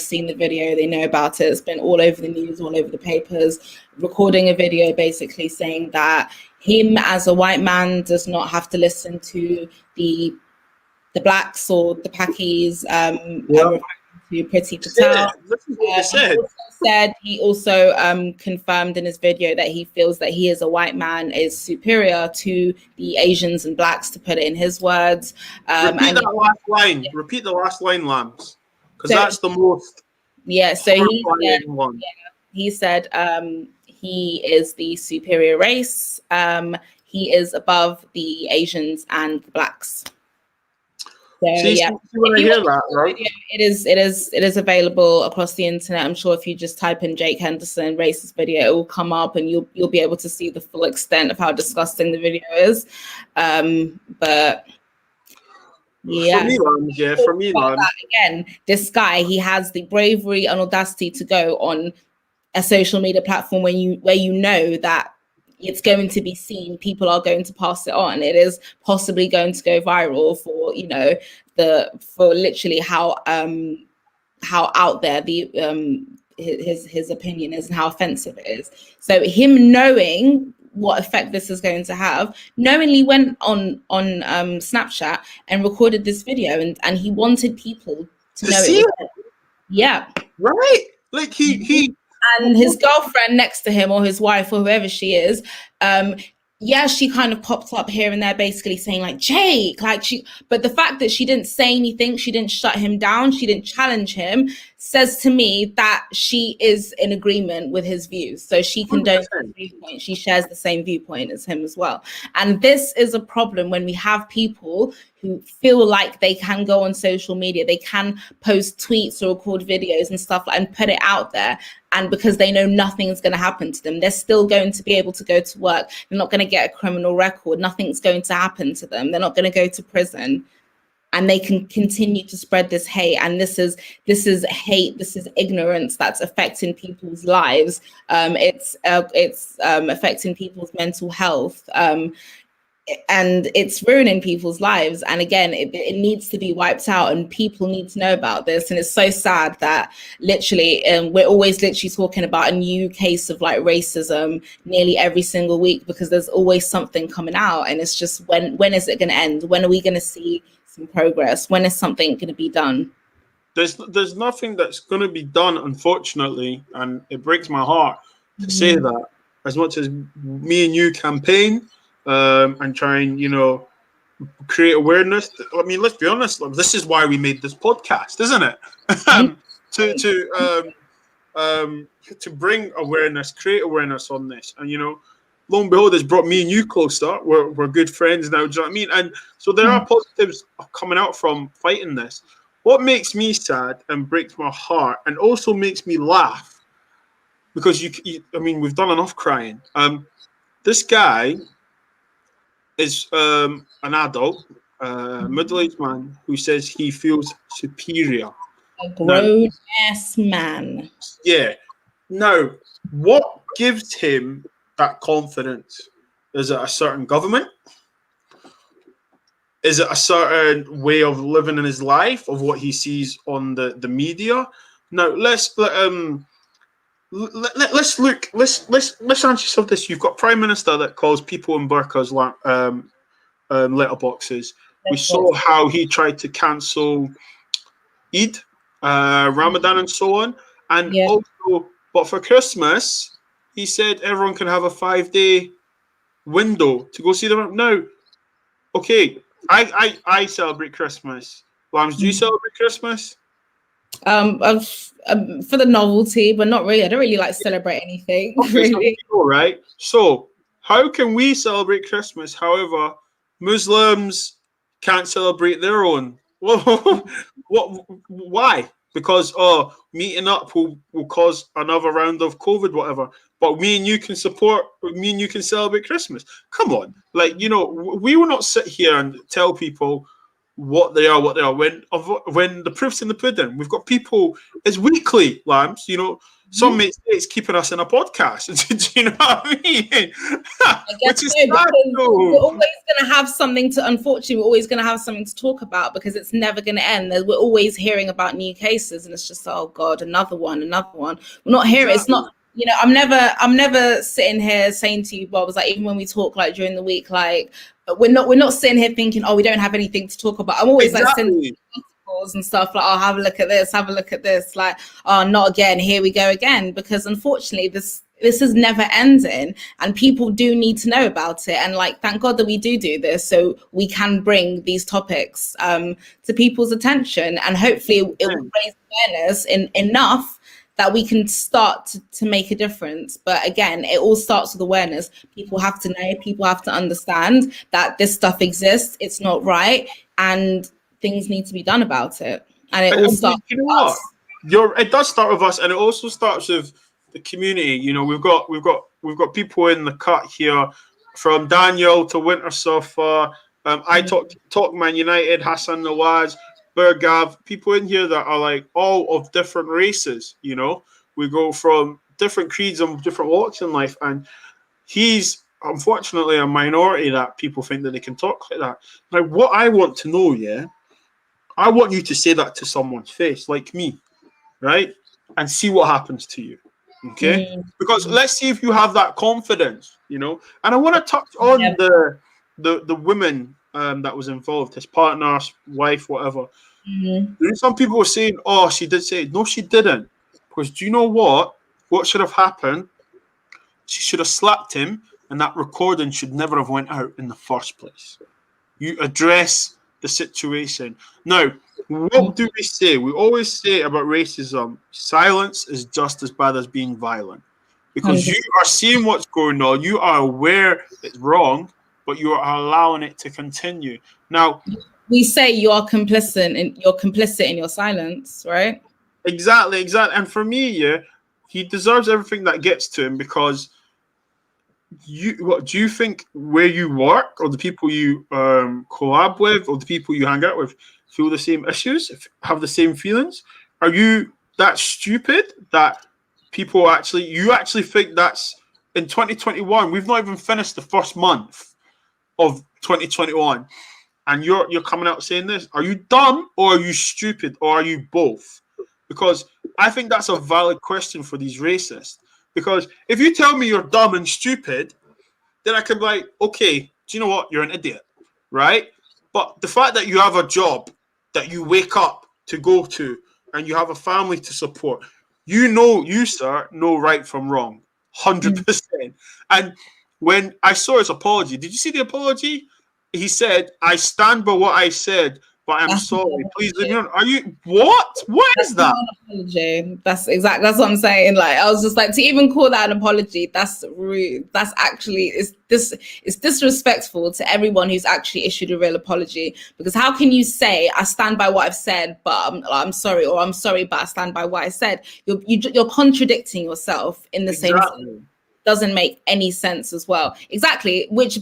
B: seen the video. They know about it. It's been all over the news, all over the papers, recording a video basically saying that him as a white man does not have to listen to the blacks or the Pakis to Priti Patel.
A: This is what they said.
B: He also confirmed in his video that he feels that he as a white man is superior to the Asians and blacks, to put it in his words.
A: Repeat that last line. Repeat the last line, Lambs, because that's the most.
B: Yeah. So he said he is the superior race. He is above the Asians and the blacks. So, yeah,
A: right?
B: It is available across the internet. I'm sure if you just type in Jake Henderson racist video, it will come up, and you'll be able to see the full extent of how disgusting the video is. But yeah,
A: for me,
B: again, this guy, he has the bravery and audacity to go on a social media platform where you know that it's going to be seen, people are going to pass it on, it is possibly going to go viral for, you know, for literally how out there his opinion is and how offensive it is. So him knowing what effect this is going to have, knowingly went on Snapchat and recorded this video, and he wanted people to know it. Yeah,
A: right. Like he
B: and his girlfriend next to him, or his wife, or whoever she is, she kind of popped up here and there, basically saying like, Jake, but the fact that she didn't say anything, she didn't shut him down, she didn't challenge him, says to me that she is in agreement with his views. So she condones his viewpoint. She shares the same viewpoint as him as well. And this is a problem when we have people who feel like they can go on social media, they can post tweets or record videos and stuff and put it out there. And because they know nothing is going to happen to them, they're still going to be able to go to work. They're not going to get a criminal record. Nothing's going to happen to them. They're not going to go to prison. And they can continue to spread this hate. And this is hate. This is ignorance that's affecting people's lives. It's affecting people's mental health. And it's ruining people's lives. And again, it needs to be wiped out, and people need to know about this. And it's so sad that literally we're always literally talking about a new case of like racism nearly every single week, because there's always something coming out. And it's just, when is it going to end? When are we going to see some progress? When is something going to be done?
A: There's nothing that's going to be done, unfortunately, and it breaks my heart to say that. As much as me and you campaign and try and, you know, create awareness. I mean, let's be honest, this is why we made this podcast, isn't it? To bring awareness, create awareness on this. And, you know, lo and behold, it's brought me and you closer. We're good friends now, do you know what I mean? And so there are positives coming out from fighting this. What makes me sad and breaks my heart and also makes me laugh, because I mean, we've done enough crying. This guy is an adult, middle-aged man who says he feels superior.
B: A grown-ass man.
A: Yeah. Now, what gives him that confidence? Is it a certain government? Is it a certain way of living in his life, of what he sees on the media? Now, let's answer yourself this. You've got Prime Minister that calls people in burqas letterboxes. We saw how he tried to cancel Eid, Ramadan, and so on. And also, but for Christmas, he said everyone can have a 5-day window to go see them. Now, okay, I celebrate Christmas. Lambs, do you celebrate Christmas?
B: For the novelty, but not really. I don't really like celebrate anything.
A: Okay,
B: really.
A: All right. So how can we celebrate Christmas? However, Muslims can't celebrate their own. What? Why? Because meeting up will cause another round of COVID, whatever. But me and you can celebrate Christmas. Come on, like, you know, we will not sit here and tell people what they are when the proof's in the pudding. We've got people, it's weekly, Lambs, you know. Some may say it's keeping us in a podcast. Do you know what I mean?
B: I guess so, we're always going to have something to, unfortunately, we're always going to have something to talk about, because it's never going to end. We're always hearing about new cases, and it's just, oh God, another one. We're not hearing, it's not, you know, I'm never sitting here saying to you, Bob, it's like, even when we talk like during the week, like, we're not sitting here thinking, oh, we don't have anything to talk about. I'm always like sending articles and stuff like, oh, have a look at this, have a look at this, like, oh, not again, here we go again, because unfortunately this is never ending, and people do need to know about it. And like, thank God that we do this, so we can bring these topics to people's attention, and hopefully it will raise awareness enough that we can start to make a difference. But again, it all starts with awareness. People have to know, people have to understand that this stuff exists, it's not right, and things need to be done about it. And it all starts with us.
A: It does start with us, and it also starts with the community. You know, we've got people in the cut here, from Daniel to Winter Sofa. I talk Man United, Hassan Nawaz, Bergav, people in here that are like all of different races. You know, we go from different creeds and different walks in life, and he's unfortunately a minority that people think that they can talk like that. Now, what I want to know, I want you to say that to someone's face, like me, right, and see what happens to you. Okay, because let's see if you have that confidence, you know. And I want to touch on the women that was involved, his partner, wife, whatever. Some people were saying, "Oh, she did say it." No, she didn't. Because do you know what? What should have happened? She should have slapped him, and that recording should never have went out in the first place. You address the situation. Now, what do we say? We always say about racism, silence is just as bad as being violent. Because you are seeing what's going on, you are aware it's wrong, but you are allowing it to continue. Now,
B: we say you're complicit in your silence, right?
A: Exactly. And for me, he deserves everything that gets to him, because what do you think, where you work or the people you collab with or the people you hang out with feel the same issues, have the same feelings? Are you that stupid that you actually think that's in 2021? We've not even finished the first month of 2021, and you're coming out saying this. Are you dumb, or are you stupid, or are you both? Because I think that's a valid question for these racists. Because if you tell me you're dumb and stupid, then I can be like, okay, do you know what? You're an idiot, right? But the fact that you have a job that you wake up to go to, and you have a family to support, you, sir, know right from wrong, 100%. And when I saw his apology, did you see the apology? He said, "I stand by what I said, but I'm sorry. Please leave me alone." Are you what? What is that?
B: Apology. That's what I'm saying. Like, I was just like, to even call that an apology, that's rude. That's actually it's disrespectful to everyone who's actually issued a real apology. Because how can you say, "I stand by what I've said, but I'm sorry," or "I'm sorry, but I stand by what I said"? You're contradicting yourself in the same sense. Doesn't make any sense as well. Exactly, which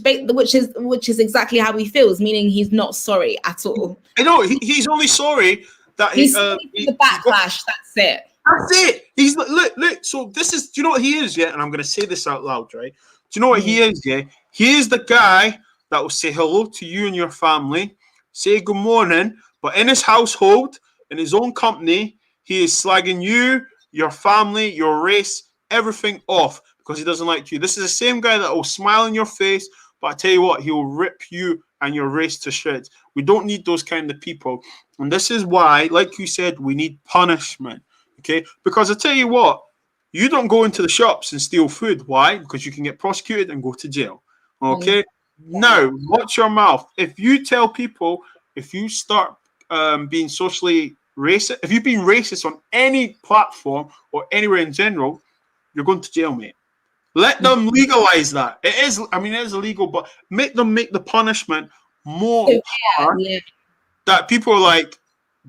B: is exactly how he feels, meaning he's not sorry at all.
A: I know he's only sorry that
B: he's the backlash. That's it.
A: That's it. He's look. So this is. Do you know what he is? Yeah, and I'm going to say this out loud, right? Do you know what he is? Yeah, he is the guy that will say hello to you and your family, say good morning, but in his household, in his own company, he is slagging you, your family, your race, everything off, because he doesn't like you. This is the same guy that will smile in your face, but I tell you what, he will rip you and your race to shreds. We don't need those kind of people. And this is why, like you said, we need punishment. Okay? Because I tell you what, you don't go into the shops and steal food. Why? Because you can get prosecuted and go to jail. Okay? Now, watch your mouth. If you tell people, if you start being socially racist, if you've been racist on any platform or anywhere in general, you're going to jail, mate. Let them legalize that. It is illegal, but make them make the punishment more hard, that people are like,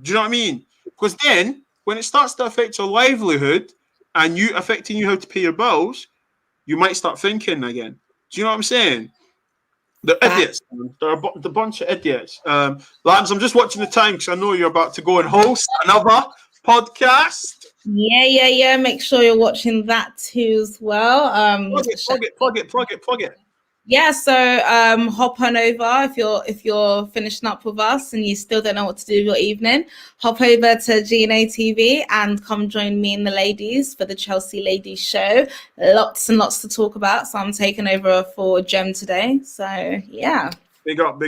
A: do you know what I mean? Because then when it starts to affect your livelihood and you affecting you how to pay your bills, you might start thinking again. Do you know what I'm saying? They're idiots. They're a bunch of idiots. Lance, I'm just watching the time because I know you're about to go and host another podcast.
B: Yeah. Make sure you're watching that too as well.
A: Plug it.
B: Yeah, so hop on over if you're finishing up with us and you still don't know what to do with your evening. Hop over to GNATV and come join me and the ladies for the Chelsea Ladies Show. Lots and lots to talk about. So I'm taking over for Gem today. So yeah.
A: Big up.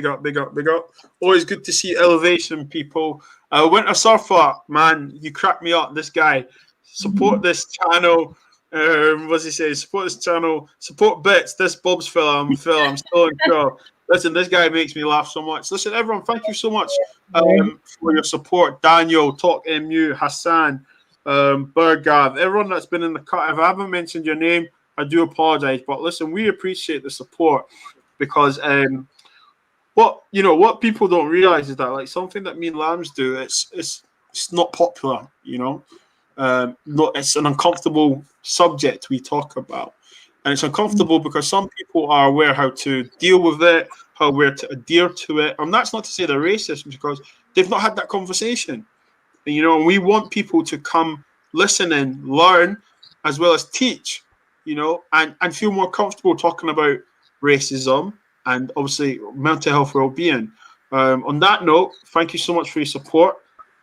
A: Always good to see elevation, people. Winter Surfer, man, you crack me up. This guy, support this channel. What's he say? Support this channel. Support BITZ. This Bob's film. I'm still unsure. Listen, this guy makes me laugh so much. Listen, everyone, thank you so much for your support. Daniel, Talk MU, Hassan, Bergav, everyone that's been in the cut. If I haven't mentioned your name, I do apologize. But listen, we appreciate the support because what people don't realize is that like something that me and Lambs do, it's not popular, it's an uncomfortable subject we talk about, and it's uncomfortable because some people are aware how to deal with it, how to adhere to it, and that's not to say they're racist because they've not had that conversation, and we want people to come listen and learn as well as teach, and feel more comfortable talking about racism and obviously mental health well-being. On that note, thank you so much for your support.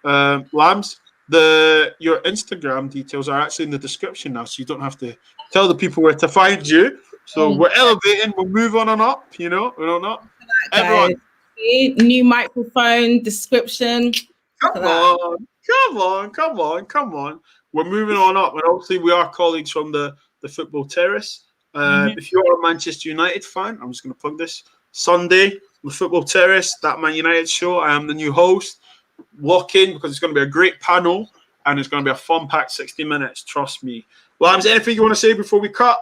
A: Lambs, your Instagram details are actually in the description now, so you don't have to tell the people where to find you. So we're elevating, we're moving on up, we're on up. Everyone.
B: New microphone, description.
A: Come on. We're moving on up, and obviously we are colleagues from the Football Terrace. If you're a Manchester United fan, I'm just going to plug this. Sunday, the Football Terrace, that Man United show. I am the new host. Walk in because it's going to be a great panel and it's going to be a fun-packed 60 minutes. Trust me. Lambs, anything you want to say before we cut?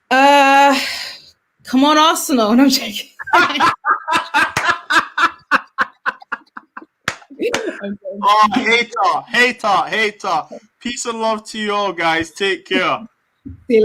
B: Come on, Arsenal. No, I'm joking.
A: Hater. Peace and love to you all, guys. Take care.
B: See you later.